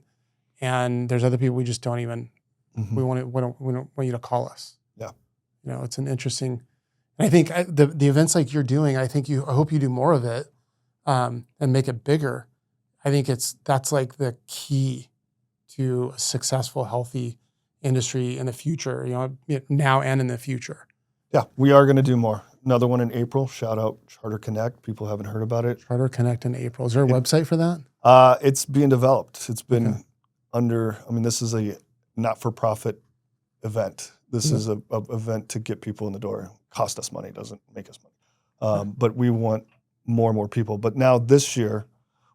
And there's other people we just don't even. We don't want you to call us. Yeah. It's an interesting. And I think the events like you're doing, I hope you do more of it, and make it bigger. I think that's like the key to a successful, healthy industry in the future, now and in the future. Yeah, we are going to do more. Another one in April. Shout out Charter Connect. People haven't heard about it. Charter Connect in April. Is there a website for that? It's being developed. It's been this is a not-for-profit event. This is a event to get people in the door. Cost us money, doesn't make us money. But we want more and more people. But now this year,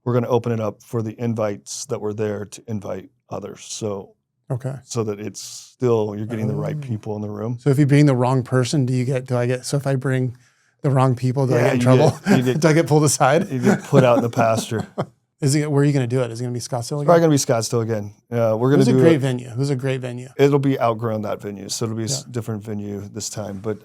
we're going to open it up for the invites that were there to invite others. So that it's still, you're getting the right people in the room. So if you bring the wrong person, so if I bring the wrong people, do I get in trouble? Do I get pulled aside? You get put out in the pasture. Where are you going to do it? Is it going to be Scottsdale again? Probably going to be Scottsdale again. We're going to do Who's a great venue? Who's a great venue? It'll be outgrown that venue. So it'll be a different venue this time. But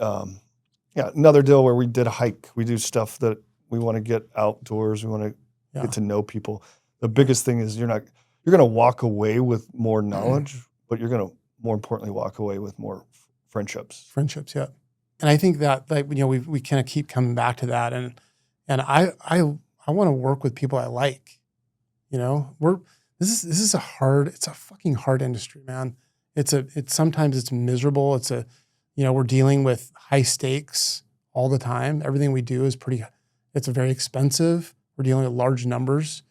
another deal where we did a hike. We do stuff that we want to get outdoors. We want to get to know people. The biggest thing is you're going to walk away with more knowledge, but you're going to, more importantly, walk away with more friendships. Friendships, yeah. And I think that, we kind of keep coming back to that. And I want to work with people I like. This is it's a fucking hard industry, man. Sometimes it's miserable. We're dealing with high stakes all the time. Everything we do is it's very expensive. We're dealing with large numbers,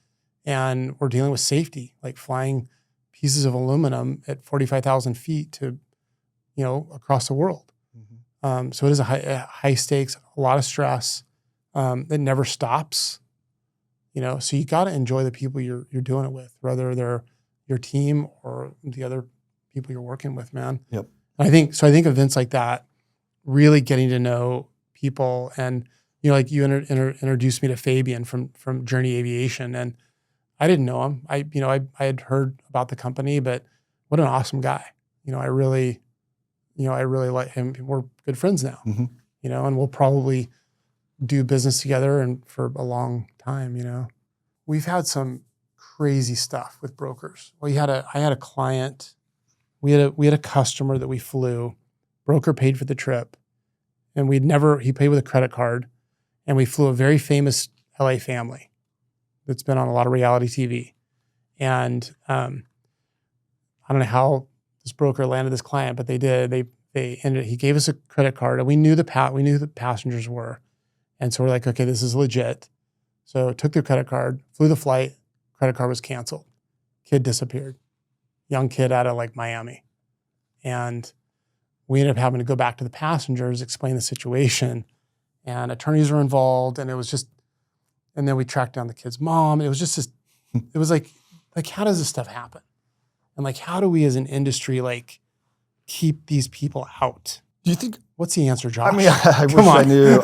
and we're dealing with safety, like flying pieces of aluminum at 45,000 feet to, across the world. So it is a high stakes, a lot of stress. It never stops, so you got to enjoy the people you're doing it with, whether they're your team or the other people you're working with, man. Yep. And I think events like that, really getting to know people, and like you introduced me to Fabian from Journey Aviation, and I didn't know him. I had heard about the company, but what an awesome guy. I really like him. We're good friends now. And we'll probably do business together and for a long time. We've had some crazy stuff with brokers. I had a client. We had a customer that we flew. Broker paid for the trip, and he paid with a credit card, and we flew a very famous LA family that's been on a lot of reality TV. And I don't know how this broker landed this client, but they did. He gave us a credit card, and we knew the passengers were. And so we're like, okay, this is legit. So took the credit card, flew the flight, credit card was canceled. Kid disappeared. Young kid out of like Miami. And we ended up having to go back to the passengers, explain the situation, and attorneys were involved. And it was just, and then we tracked down the kid's mom. It was just it was like, how does this stuff happen? And like, how do we as an industry, like, keep these people out? Do you think, what's the answer, Josh? I mean, I wish I knew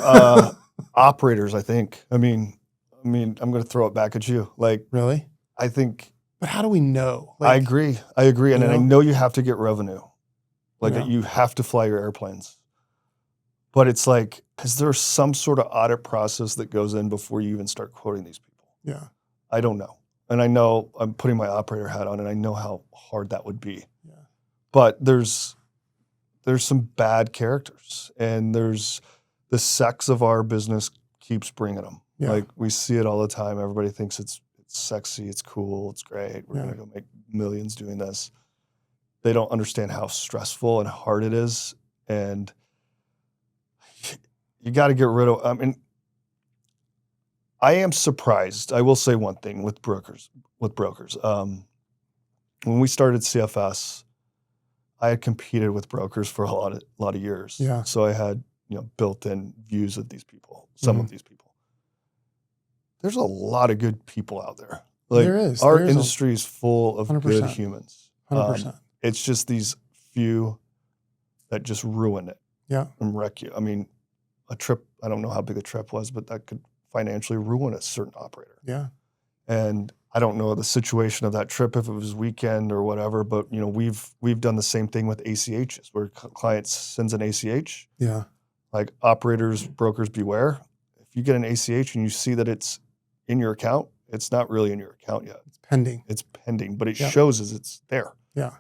operators, I think. I mean, I'm going to throw it back at you. Like, really? I think. But how do we know? Like, I agree. And I know you have to get revenue. Like you have to fly your airplanes. But it's like, is there some sort of audit process that goes in before you even start quoting these people? Yeah. I don't know. And I know I'm putting my operator hat on, and I know how hard that would be. Yeah. But there's some bad characters, and there's the sex of our business keeps bringing them. Yeah. Like we see it all the time. Everybody thinks it's sexy, it's cool, it's great. We're going to go make millions doing this. They don't understand how stressful and hard it is. And you got to get rid of, I mean, I am surprised. I will say one thing with brokers. When we started CFS, I had competed with brokers for a lot of years. Yeah. So I had, built-in views of these people, some of these people. There's a lot of good people out there. Like there is. Our industry is full of 100%. Good humans. 100%. It's just these few that just ruin it. Yeah. And wreck you. I mean, a trip, I don't know how big a trip was, but that could financially ruin a certain operator. Yeah. And I don't know the situation of that trip, if it was weekend or whatever, but we've done the same thing with ACHs where clients sends an ACH. Yeah. Like operators, brokers, beware. If you get an ACH and you see that it's in your account, it's not really in your account yet. It's pending, but it shows as it's there. Yeah.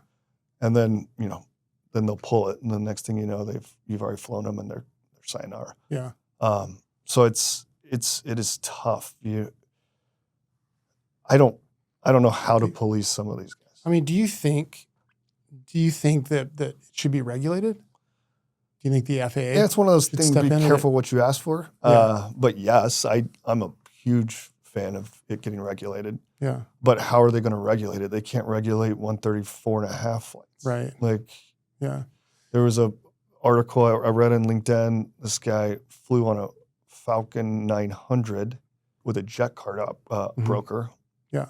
And then, then they'll pull it. And the next thing you know, you've already flown them and they're sayonara. Yeah. So it is tough. I don't know how to police some of these guys. I mean, do you think that it should be regulated? Do you think the FAA? Yeah, it's one of those things. Be careful what you ask for. Yeah. But yes, I'm a huge fan of it getting regulated. Yeah. But how are they going to regulate it? They can't regulate 134.5 flights. Right. Like, yeah. There was a article I read on LinkedIn. This guy flew on a Falcon 900 with a jet card broker. Yeah.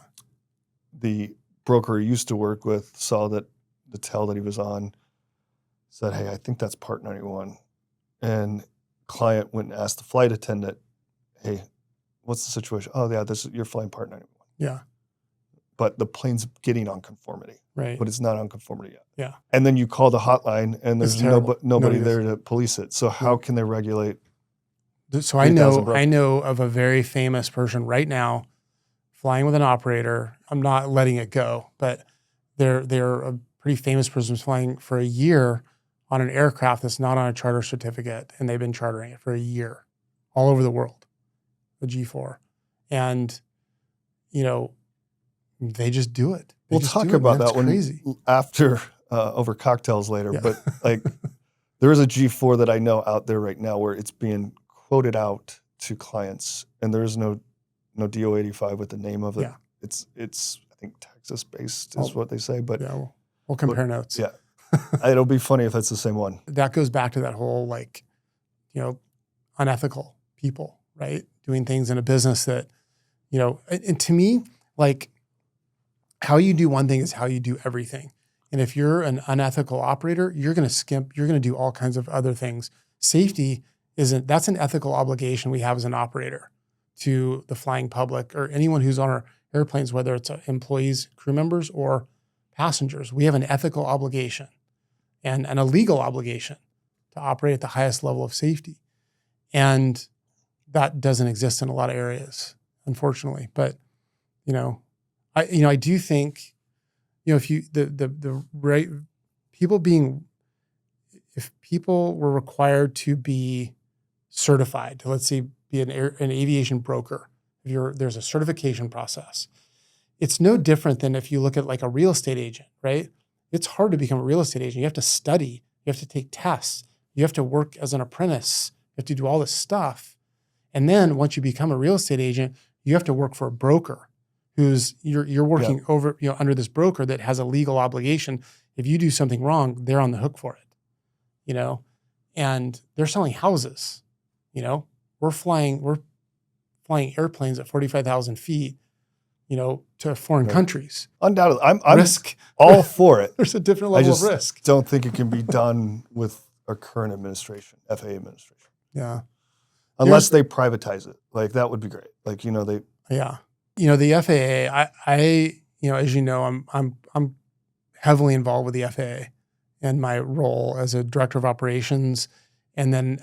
The broker he used to work with saw that the tail that he was on, said, "Hey, I think that's Part 91." And client went and asked the flight attendant, "Hey, what's the situation?" "Oh, yeah, you're flying Part 91." Yeah. But the plane's getting on conformity. Right. But it's not on conformity yet. Yeah. And then you call the hotline and there's nobody there to police it. So how can they regulate? So I know of a very famous person right now flying with an operator. I'm not letting it go, but they're a pretty famous person who's flying for a year on an aircraft that's not on a charter certificate, and they've been chartering it for a year all over the world, the G4. And, they just do it. We'll talk about that one after over cocktails later. Yeah. But like there is a G4 that I know out there right now where it's being quoted out to clients, and there is no DO85 with the name of it. Yeah. It's I think Texas Texas-based is what they say. But yeah, we'll compare notes. Yeah, it'll be funny if that's the same one. That goes back to that whole unethical people, right? Doing things in a business that, and to me, like how you do one thing is how you do everything. And if you're an unethical operator, you're going to skimp, you're going to do all kinds of other things. Safety that's an ethical obligation we have as an operator to the flying public or anyone who's on our airplanes, whether it's employees, crew members, or passengers. We have an ethical obligation and a legal obligation to operate at the highest level of safety. And that doesn't exist in a lot of areas, unfortunately. But, I do think, if you, the right people if people were required to be certified to, let's say, be an aviation broker, there's a certification process. It's no different than if you look at like a real estate agent, right? It's hard to become a real estate agent. You have to study, you have to take tests, you have to work as an apprentice, you have to do all this stuff. And then once you become a real estate agent, you have to work for a broker who's you're working over, under this broker that has a legal obligation. If you do something wrong, they're on the hook for it, and they're selling houses, we're flying airplanes at 45,000 feet, to foreign countries. Undoubtedly. I'm risk. all for it. There's a different level of risk. Don't think it can be done with our current administration, FAA administration. Yeah. Unless they privatize it. Like that would be great. Like, they. Yeah. The FAA, as you know, I'm heavily involved with the FAA and my role as a director of operations. And then,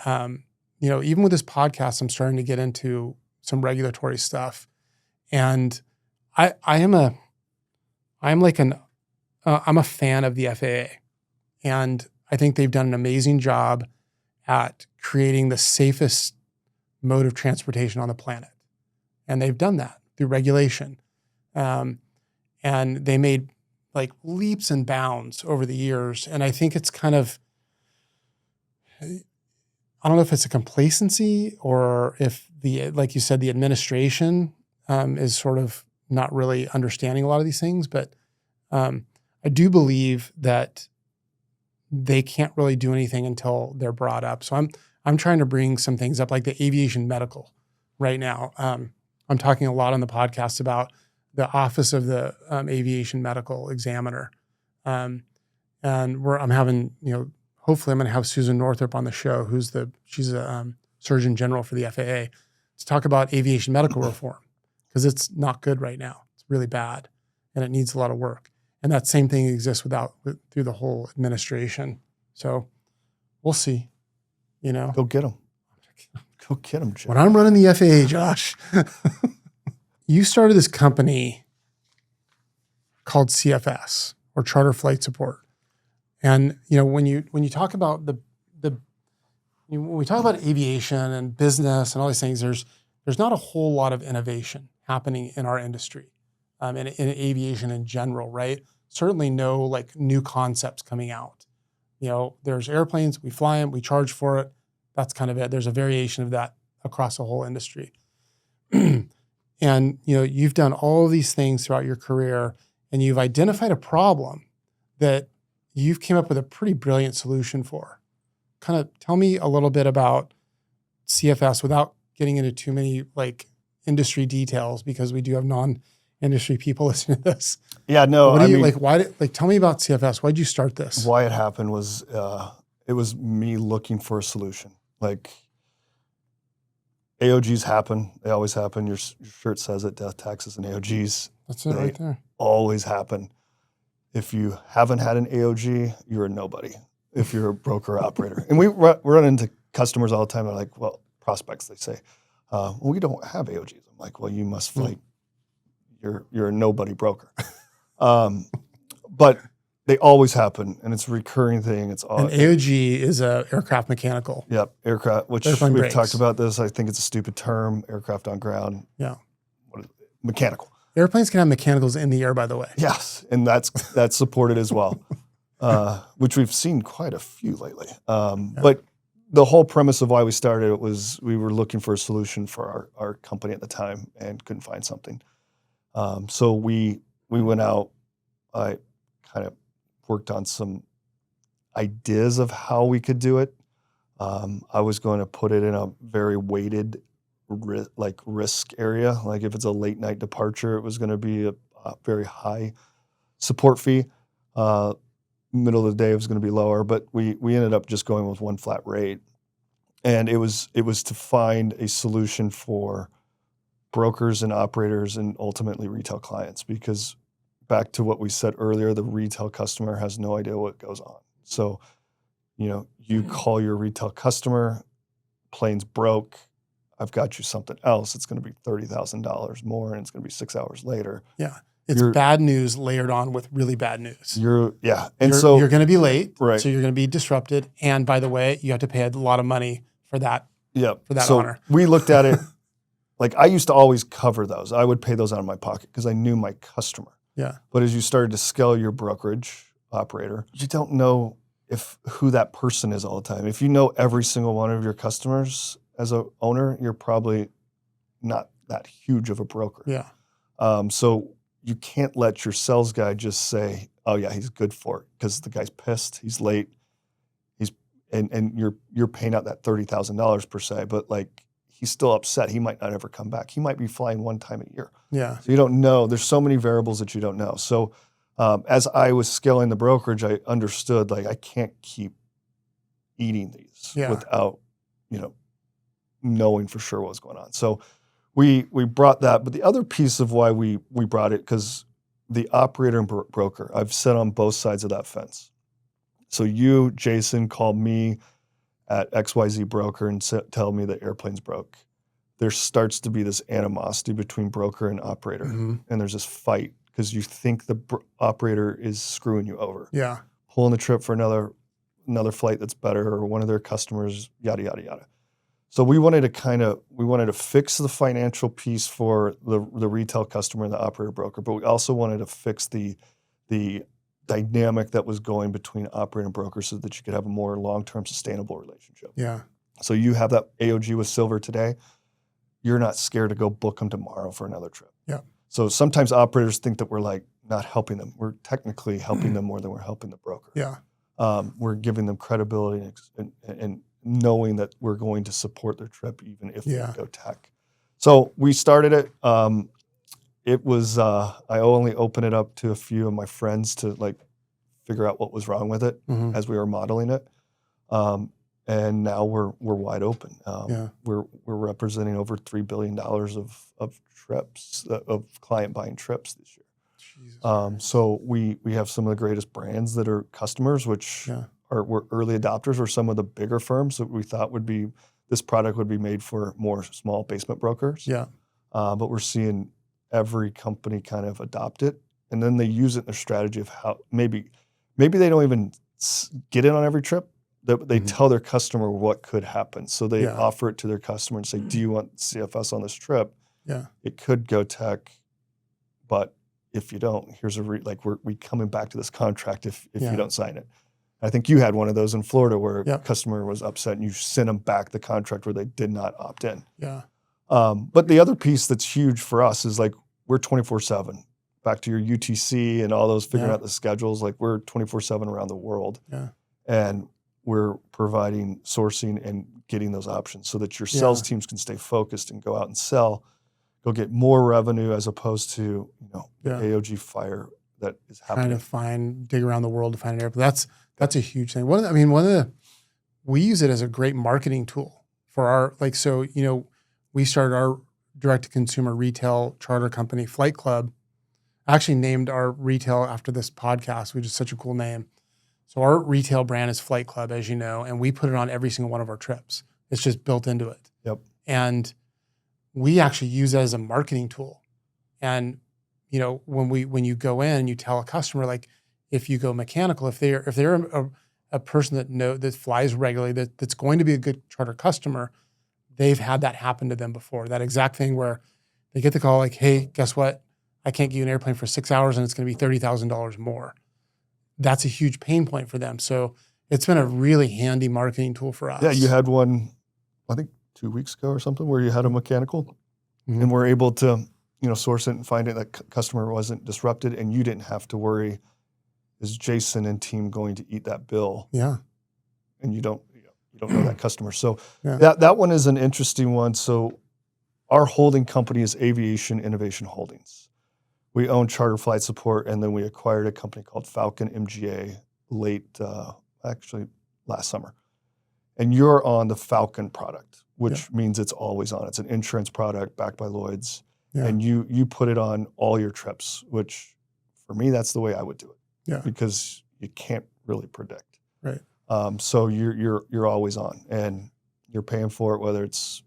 even with this podcast, I'm starting to get into some regulatory stuff. And I'm a fan of the FAA. And I think they've done an amazing job at creating the safest mode of transportation on the planet. And they've done that through regulation. And they made like leaps and bounds over the years. And I think it's kind of, I don't know if it's a complacency or if like you said, the administration is sort of not really understanding a lot of these things. But I do believe that they can't really do anything until they're brought up. So I'm trying to bring some things up, like the aviation medical right now. I'm talking a lot on the podcast about the Office of the Aviation Medical Examiner. And I'm having, hopefully I'm going to have Susan Northrop on the show, she's a Surgeon General for the FAA, to talk about aviation medical reform, because it's not good right now. It's really bad and it needs a lot of work. And that same thing exists through the whole administration. So we'll see, Go get them. Go get them, Jim. When I'm running the FAA, Josh, you started this company called CFS, or Charter Flight Support. And, when you talk about when we talk about aviation and business and all these things, there's not a whole lot of innovation happening in our industry, in aviation in general, right? Certainly no like new concepts coming out. There's airplanes, we fly them, we charge for it. That's kind of it. There's a variation of that across the whole industry. And, you've done all of these things throughout your career, and you've identified a problem that you've came up with a pretty brilliant solution for. Kind of tell me a little bit about CFS without getting into too many like industry details, because we do have non-industry people listening to this. Yeah, no. Tell me about CFS. Why'd you start this? Why it happened was, it was me looking for a solution. Like, AOGs happen. They always happen. Your shirt says it, death, taxes, and AOGs. That's it right there. Always happen. If you haven't had an AOG, you're a nobody. If you're a broker operator. And we run into customers all the time. They're like, prospects, they say, we don't have AOGs. I'm like, well, you must fly. You're a nobody broker. But they always happen, and it's a recurring thing. It's all. An AOG is a aircraft mechanical. Yep, aircraft, which we've talked about this. I think it's a stupid term, aircraft on ground. Yeah. What is it? Mechanical. Airplanes can have mechanicals in the air, by the way. Yes, and that's supported as well, which we've seen quite a few lately. But the whole premise of why we started it was we were looking for a solution for our company at the time and couldn't find something. So we went out I kind of worked on some ideas of how we could do it. I was going to put it in a very weighted risk area. Like if it's a late night departure, it was going to be a very high support fee. Middle of the day, it was going to be lower, but we ended up just going with one flat rate. And it was to find a solution for brokers and operators and ultimately retail clients, because back to what we said earlier, the retail customer has no idea what goes on. So, you call your retail customer, plane's broke, I've got you something else. It's going to be $30,000 more, and it's going to be 6 hours later. Yeah. It's bad news layered on with really bad news. And you're going to be late, right. So you're going to be disrupted. And by the way, you have to pay a lot of money for that. Yep. For that so honor. We looked at it like I used to always cover those. I would pay those out of my pocket because I knew my customer. Yeah. But as you started to scale your brokerage operator, you don't know who that person is all the time. If you know every single one of your customers as a owner, you're probably not that huge of a broker. Yeah. So you can't let your sales guy just say, "Oh yeah, he's good for it," because the guy's pissed, he's late, and you're paying out that $30,000 per se, but like he's still upset. He might not ever come back. He might be flying one time a year. Yeah. So you don't know. There's so many variables that you don't know. So as I was scaling the brokerage, I understood like I can't keep eating these without knowing for sure what was going on. So we brought that, but the other piece of why we brought it, because the operator and broker, I've sat on both sides of that fence. So you, Jason, called me at XYZ broker and tell me the airplane's broke. There starts to be this animosity between broker and operator, and there's this fight because you think the operator is screwing you over. Yeah, pulling the trip for another flight that's better, or one of their customers, yada yada yada. So we wanted to fix the financial piece for the retail customer and the operator broker, but we also wanted to fix the dynamic that was going between operator and broker so that you could have a more long-term sustainable relationship. Yeah. So you have that AOG with Silver today. You're not scared to go book them tomorrow for another trip. Yeah. So sometimes operators think that we're like not helping them. We're technically helping them more than we're helping the broker. Yeah. We're giving them credibility and knowing that we're going to support their trip even if they go tech. So we started it. It was I only opened it up to a few of my friends to like figure out what was wrong with it as we were modeling it. And now we're wide open. We're representing over $3 billion of trips, of client buying trips this year. So we have some of the greatest brands that are customers, which were early adopters, or some of the bigger firms that we thought this product would be made for more small basement brokers. Yeah. But we're seeing every company kind of adopt it, and then they use it in their strategy of how maybe they don't even get in on every trip. They tell their customer what could happen. So they offer it to their customer and say, "Do you want CFS on this trip? Yeah. It could go tech, but if you don't, here's we coming back to this contract if you don't sign it." I think you had one of those in Florida where a customer was upset and you sent them back the contract where they did not opt in. Yeah. But the other piece that's huge for us is like we're 24/7. Back to your UTC and all those figuring out the schedules, like we're 24/7 around the world. Yeah. And we're providing sourcing and getting those options so that your sales teams can stay focused and go out and sell, go get more revenue as opposed to the AOG fire that is happening. Trying to dig around the world to find an airplane. That's a huge thing. We use it as a great marketing tool for our we started our direct-to-consumer retail charter company, Flight Club. I actually named our retail after this podcast, which is such a cool name. So our retail brand is Flight Club, as you know, and we put it on every single one of our trips. It's just built into it. Yep. And we actually use it as a marketing tool. And when you go in and you tell a customer, like if you go mechanical, if they're a person that flies regularly, that's going to be a good charter customer, they've had that happen to them before. That exact thing where they get the call like, "Hey, guess what? I can't get you an airplane for 6 hours and it's going to be $30,000 more." That's a huge pain point for them. So it's been a really handy marketing tool for us. Yeah, you had one, I think 2 weeks ago or something, where you had a mechanical and we're able to source it and find it, that customer wasn't disrupted, and you didn't have to worry, is Jason and team going to eat that bill? Yeah. And you don't know that customer. So Yeah. that one is an interesting one. So our holding company is Aviation Innovation Holdings. We own Charter Flight Support, and then we acquired a company called Falcon MGA actually last summer. And you're on the Falcon product, which means it's always on. It's an insurance product backed by Lloyd's. Yeah. And you put it on all your trips, which for me, that's the way I would do it. Yeah. Because you can't really predict. Right. So you're always on, and you're paying for it, whether it's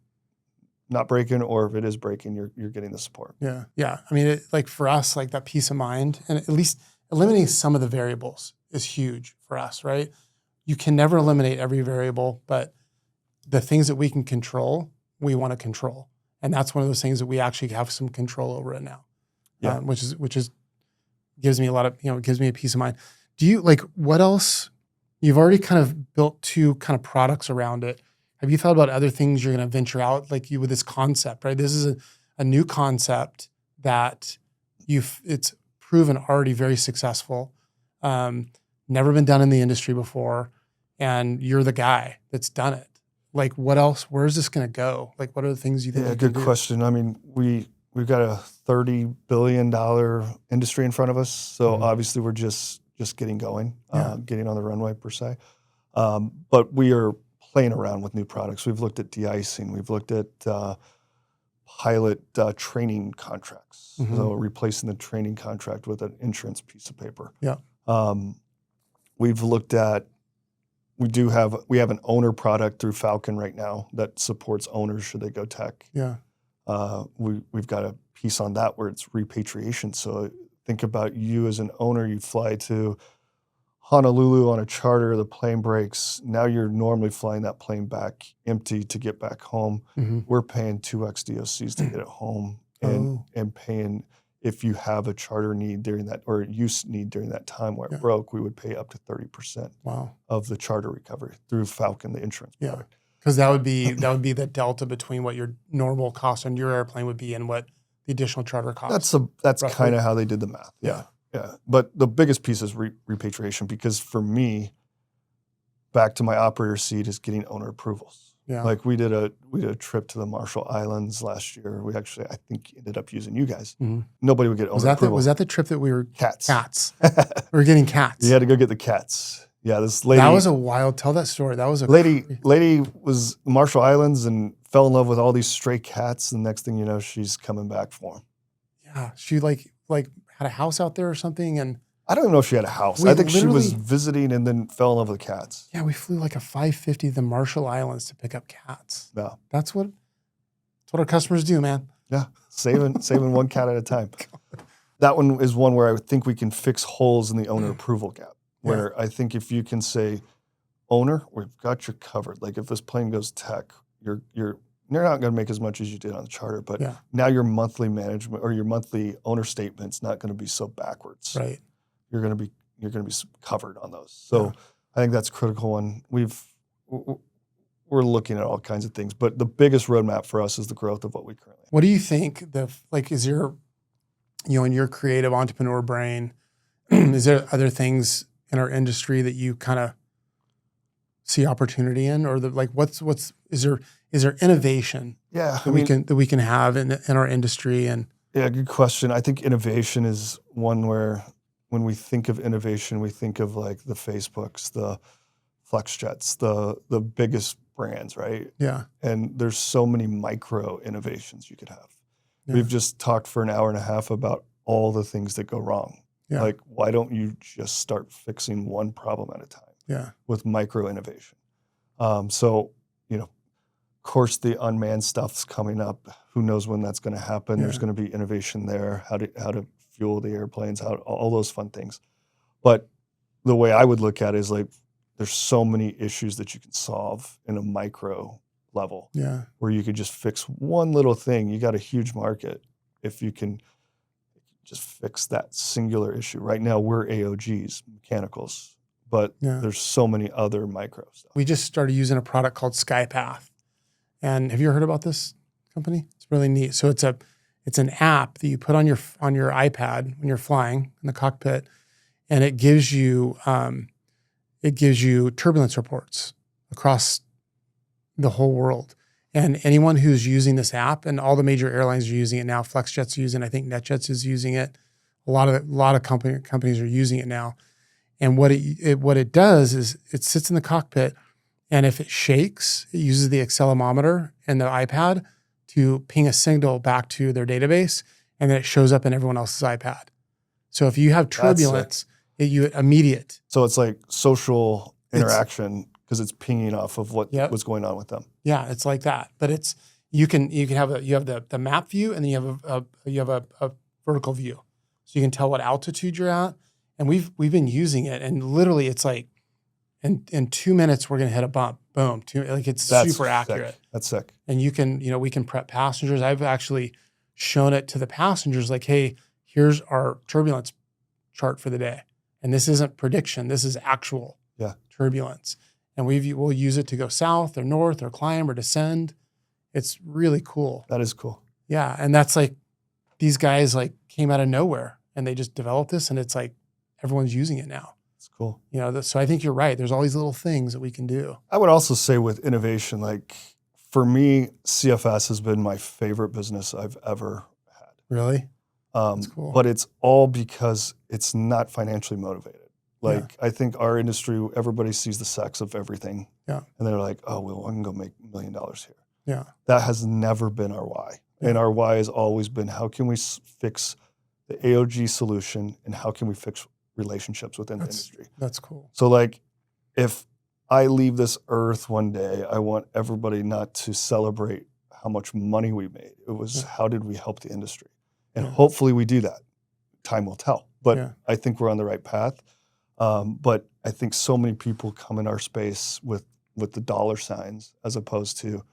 not breaking or if it is breaking, you're getting the support. Yeah. Yeah. I mean, like for us, like that peace of mind, and at least eliminating some of the variables is huge for us, right? You can never eliminate every variable, but the things that we can control, we want to control. And that's one of those things that we actually have some control over it now. Yeah. Which gives me a lot of, it gives me a peace of mind. Do you what else? You've already kind of built 2 kind of products around it. Have you thought about other things you're going to venture out, like you with this concept, right? This is a new concept that it's proven already very successful. Never been done in the industry before. And you're the guy that's done it. Like what else? Where is this going to go? Like what are the things you think? Yeah, good question. I mean, we've got a $30 billion industry in front of us. So obviously we're just getting going, getting on the runway per se. But we are playing around with new products. We've looked at de-icing. We've looked at pilot training contracts. So replacing the training contract with an insurance piece of paper. Yeah. We've looked at, we have an owner product through Falcon right now that supports owners should they go tech. Yeah. We've got a piece on that where it's repatriation. So think about you as an owner, you fly to Honolulu on a charter, the plane breaks. Now you're normally flying that plane back empty to get back home. We're paying 2x DOCs to get it home and paying, if you have a charter need during that, or use need during that time where it broke, we would pay up to 30% of the charter recovery through Falcon, the insurance product. Because that would be the delta between what your normal cost on your airplane would be and what the additional charter cost. That's kind of how they did the math. Yeah. But the biggest piece is repatriation, because for me, back to my operator seat is getting owner approvals. Yeah. Like we did a trip to the Marshall Islands last year. We actually, I think, ended up using you guys. Nobody would get owner approval. Was that the trip that we were cats? We were getting cats. You had to go get the cats. Yeah, this lady. That was a wild. Tell that story. That was a lady was Marshall Islands and fell in love with all these stray cats. And next thing you know, she's coming back for them. Yeah, she like had a house out there or something, and I don't even know if she had a house. I think she was visiting and then fell in love with cats. Yeah, we flew like a 550 to the Marshall Islands to pick up cats. Yeah, that's what our customers do, man. Yeah, saving one cat at a time. That one is one where I would think we can fix holes in the owner approval gap. Where I think if you can say, owner, we've got you covered. Like if this plane goes tech, you're not going to make as much as you did on the charter, but now your monthly management or your monthly owner statement's not going to be so backwards. Right. You're going to be covered on those. So I think that's a critical one. We're looking at all kinds of things, but the biggest roadmap for us is the growth of what we currently have. What do you think is your, in your creative entrepreneur brain, is there other things in our industry that you kind of see opportunity in, or is there innovation that we can have in our industry? And good question. I think innovation is one where when we think of innovation, we think of like the Facebooks, the FlexJets, the biggest brands, right? Yeah. And there's so many micro innovations you could have. Yeah. We've just talked for an hour and a half about all the things that go wrong. Yeah. Like, why don't you just start fixing one problem at a time? Yeah. With micro innovation. So, of course, the unmanned stuff's coming up. Who knows when that's going to happen? Yeah. There's going to be innovation there. How to fuel the airplanes, all those fun things. But the way I would look at it is like, there's so many issues that you can solve in a micro level. Yeah. Where you could just fix one little thing. You got a huge market if you can just fix that singular issue. Right now, we're AOGs, mechanicals, but there's so many other micro stuff. We just started using a product called SkyPath. And have you heard about this company? It's really neat. So It's an app that you put on your iPad when you're flying in the cockpit, and it gives you turbulence reports across the whole world. And anyone who's using this app, and all the major airlines are using it now. FlexJet's using it. I think NetJets is using it. A lot of companies are using it now. And what it does is it sits in the cockpit, and if it shakes, it uses the accelerometer and the iPad to ping a signal back to their database, and then it shows up in everyone else's iPad. So if you have turbulence, you immediate. So it's like social interaction because it's pinging off of what's going on with them. Yeah, it's like that. But you have the map view, and then you have a vertical view, so you can tell what altitude you're at. And we've been using it, and literally it's like in 2 minutes we're gonna hit a bump. Boom, it's super accurate. That's sick. And we can prep passengers. I've actually shown it to the passengers, like, hey, here's our turbulence chart for the day, and this isn't prediction. This is actual turbulence. And we'll use it to go south or north or climb or descend. It's really cool. That is cool. Yeah. And that's like, these guys like came out of nowhere and they just developed this, and it's like everyone's using it now. It's cool. So I think you're right. There's all these little things that we can do. I would also say with innovation, like for me, CFS has been my favorite business I've ever had. Really? That's cool. But it's all because it's not financially motivated. Like I think our industry, everybody sees the sex of everything. Yeah. And they're like, oh, well, I can go make $1 million here. Yeah. That has never been our why. Yeah. And our why has always been, how can we fix the AOG solution, and how can we fix relationships within the industry? That's cool. So like, if I leave this earth one day, I want everybody not to celebrate how much money we made. It was how did we help the industry? And hopefully we do that. Time will tell. But I think we're on the right path. But I think so many people come in our space with the dollar signs as opposed to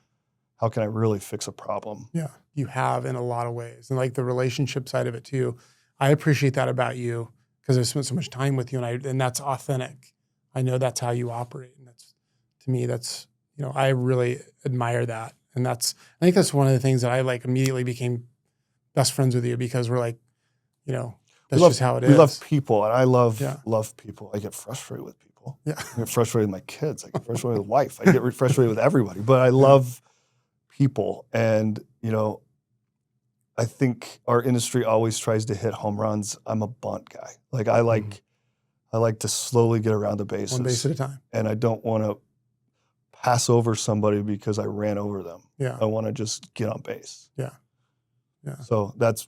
how can I really fix a problem? Yeah, you have in a lot of ways. And like the relationship side of it too. I appreciate that about you because I've spent so much time with you, and that's authentic. I know that's how you operate. And to me, I really admire that. And I think that's one of the things that I like immediately became best friends with you, because we're like, that's just how it is. We love people, and I love people. I get frustrated with people. Yeah. I get frustrated with my kids. I get frustrated with wife. I get frustrated with everybody. But I love people, and I think our industry always tries to hit home runs. I'm a bunt guy. Like I like to slowly get around the bases, one base at a time, and I don't want to pass over somebody because I ran over them. Yeah. I want to just get on base. Yeah. Yeah. So that's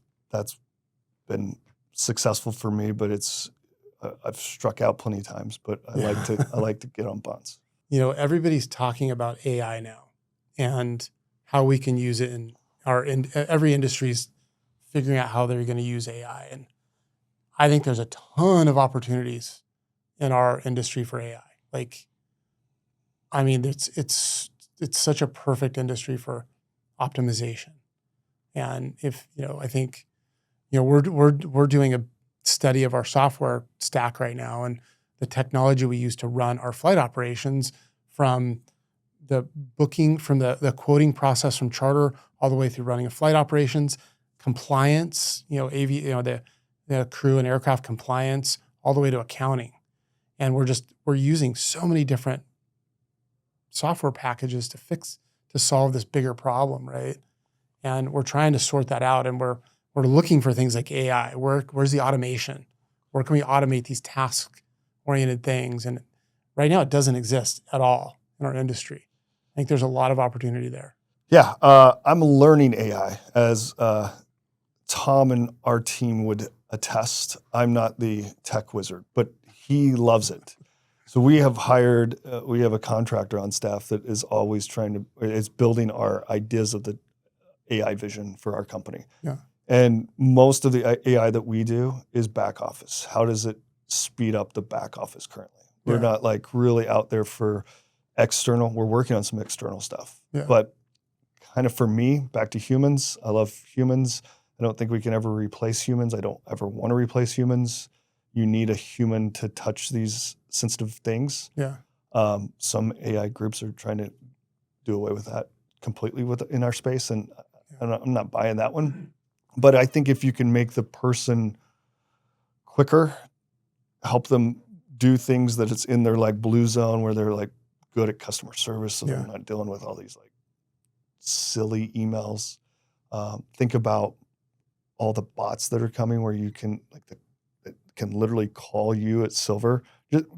been successful for me, but I've struck out plenty of times, but I like to get on bunts. Everybody's talking about AI now and how we can use it in every industry's figuring out how they're going to use AI. And I think there's a ton of opportunities in our industry for AI. It's such a perfect industry for optimization. And I think, we're doing a study of our software stack right now, and the technology we use to run our flight operations, from the booking, from the quoting process from charter all the way through running a flight operations, compliance, the crew and aircraft compliance, all the way to accounting. And we're using so many different software packages to solve this bigger problem, right? And we're trying to sort that out, and we're looking for things like AI. Where's the automation? Where can we automate these task-oriented things? And right now, it doesn't exist at all in our industry. I think there's a lot of opportunity there. Yeah, I'm learning AI, as Tom and our team would attest. I'm not the tech wizard, but he loves it. So we have a contractor on staff that is always is building our ideas of the AI vision for our company. Yeah. And most of the AI that we do is back office. How does it speed up the back office currently? We're not really out there for external. We're working on some external stuff. Yeah. But kind of for me, back to humans. I love humans. I don't think we can ever replace humans. I don't ever want to replace humans. You need a human to touch these sensitive things. Yeah. Some AI groups are trying to do away with that completely in our space, and I'm not buying that one. But I think if you can make the person quicker, help them do things that it's in their like blue zone where they're like good at customer service, so they're not dealing with all these like silly emails. Think about all the bots that are coming where you can that can literally call you at Silver.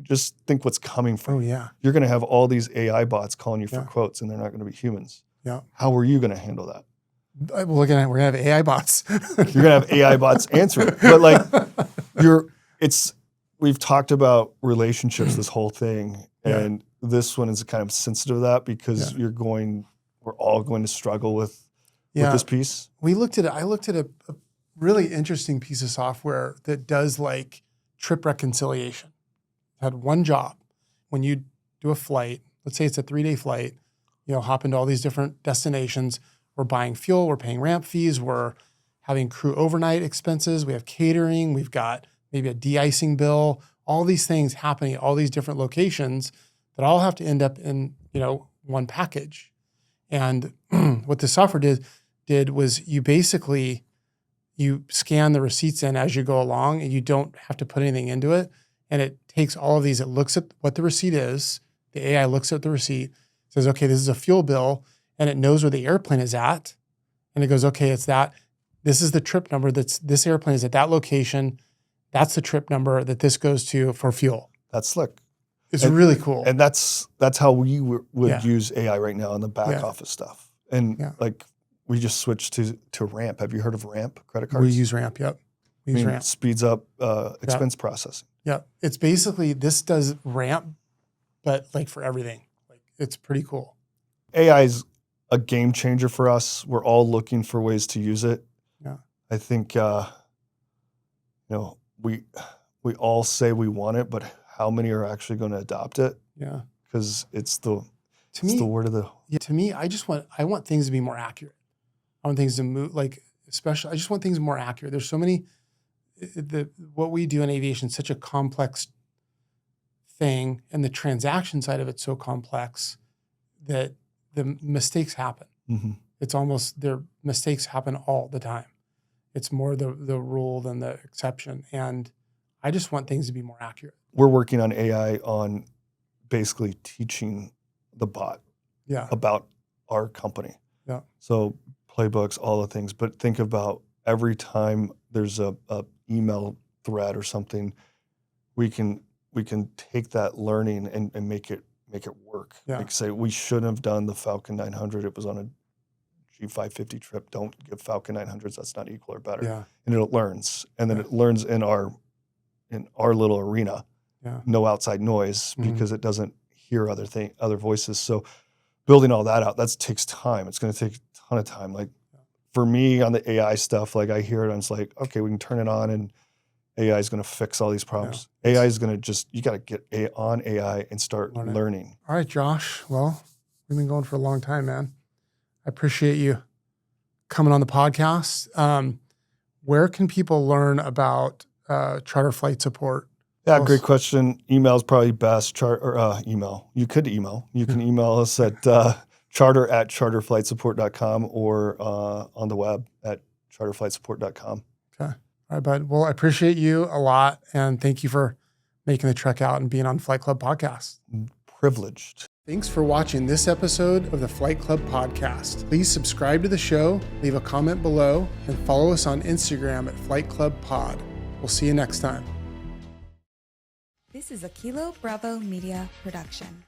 Just think what's coming from. Oh yeah. You're going to have all these AI bots calling you for Yeah. quotes, and they're not going to be humans. Yeah. How are you going to handle that? Well, we're gonna have AI bots. You're gonna have AI bots answer it, but like we've talked about relationships this whole thing, and this one is kind of sensitive to that because we're all going to struggle with this piece. I looked at a really interesting piece of software that does like trip reconciliation. It had one job. When you do a flight, let's say it's a 3-day flight, hop into all these different destinations. We're buying fuel, we're paying ramp fees, we're having crew overnight expenses, we have catering, we've got maybe a de-icing bill, all these things happening at all these different locations that all have to end up in, one package. And what the software did was you scan the receipts in as you go along and you don't have to put anything into it. And it takes all of these, it looks at what the receipt is, the AI looks at the receipt, says, okay, this is a fuel bill, and it knows where the airplane is at. And it goes, okay, it's that. This is the trip number. This airplane is at that location. That's the trip number that this goes to for fuel. That's slick. It's really cool. And that's how we would use AI right now in the back office stuff. And like we just switched to Ramp. Have you heard of Ramp credit cards? We use Ramp, yep. We use Ramp. It speeds up expense processing. Yeah. It's basically, this does Ramp, but like for everything. Like it's pretty cool. AI is a game changer for us. We're all looking for ways to use it. Yeah. I think, we all say we want it, but how many are actually going to adopt it? Yeah. Because it's the word of the. Yeah. To me, I want things to be more accurate. I want things to move, like, especially, I just want things more accurate. There's so many, what we do in aviation is such a complex thing, and the transaction side of it's so complex that the mistakes happen. Mm-hmm. It's almost, their mistakes happen all the time. It's more the rule than the exception. And I just want things to be more accurate. We're working on AI on basically teaching the bot about our company. Yeah. So playbooks, all the things, but think about every time there's a email thread or something, we can take that learning and make it work. Yeah. Like say, we shouldn't have done the Falcon 900. It was on a G550 trip. Don't give Falcon 900s. That's not equal or better. Yeah. And it learns. And then it learns in our little arena. Yeah. No outside noise because it doesn't hear other voices. So building all that out, that takes time. It's going to take a ton of time. Like for me on the AI stuff, like I hear it, I'm just like, okay, we can turn it on and AI is going to fix all these problems. Yeah. AI is going to you got to get on AI and start learning. All right, Josh. Well, we've been going for a long time, man. I appreciate you coming on the podcast. Where can people learn about charter flight support? Yeah, great question. Email is probably best. Email. You could email. You can email us at charter@charterflightsupport.com or on the web at charterflightsupport.com. Okay. All right, bud. Well, I appreciate you a lot, and thank you for making the trek out and being on Flight Club Podcast. Privileged. Thanks for watching this episode of the Flight Club Podcast. Please subscribe to the show, leave a comment below, and follow us on Instagram at Flight Club Pod. We'll see you next time. This is a Kilo Bravo Media production.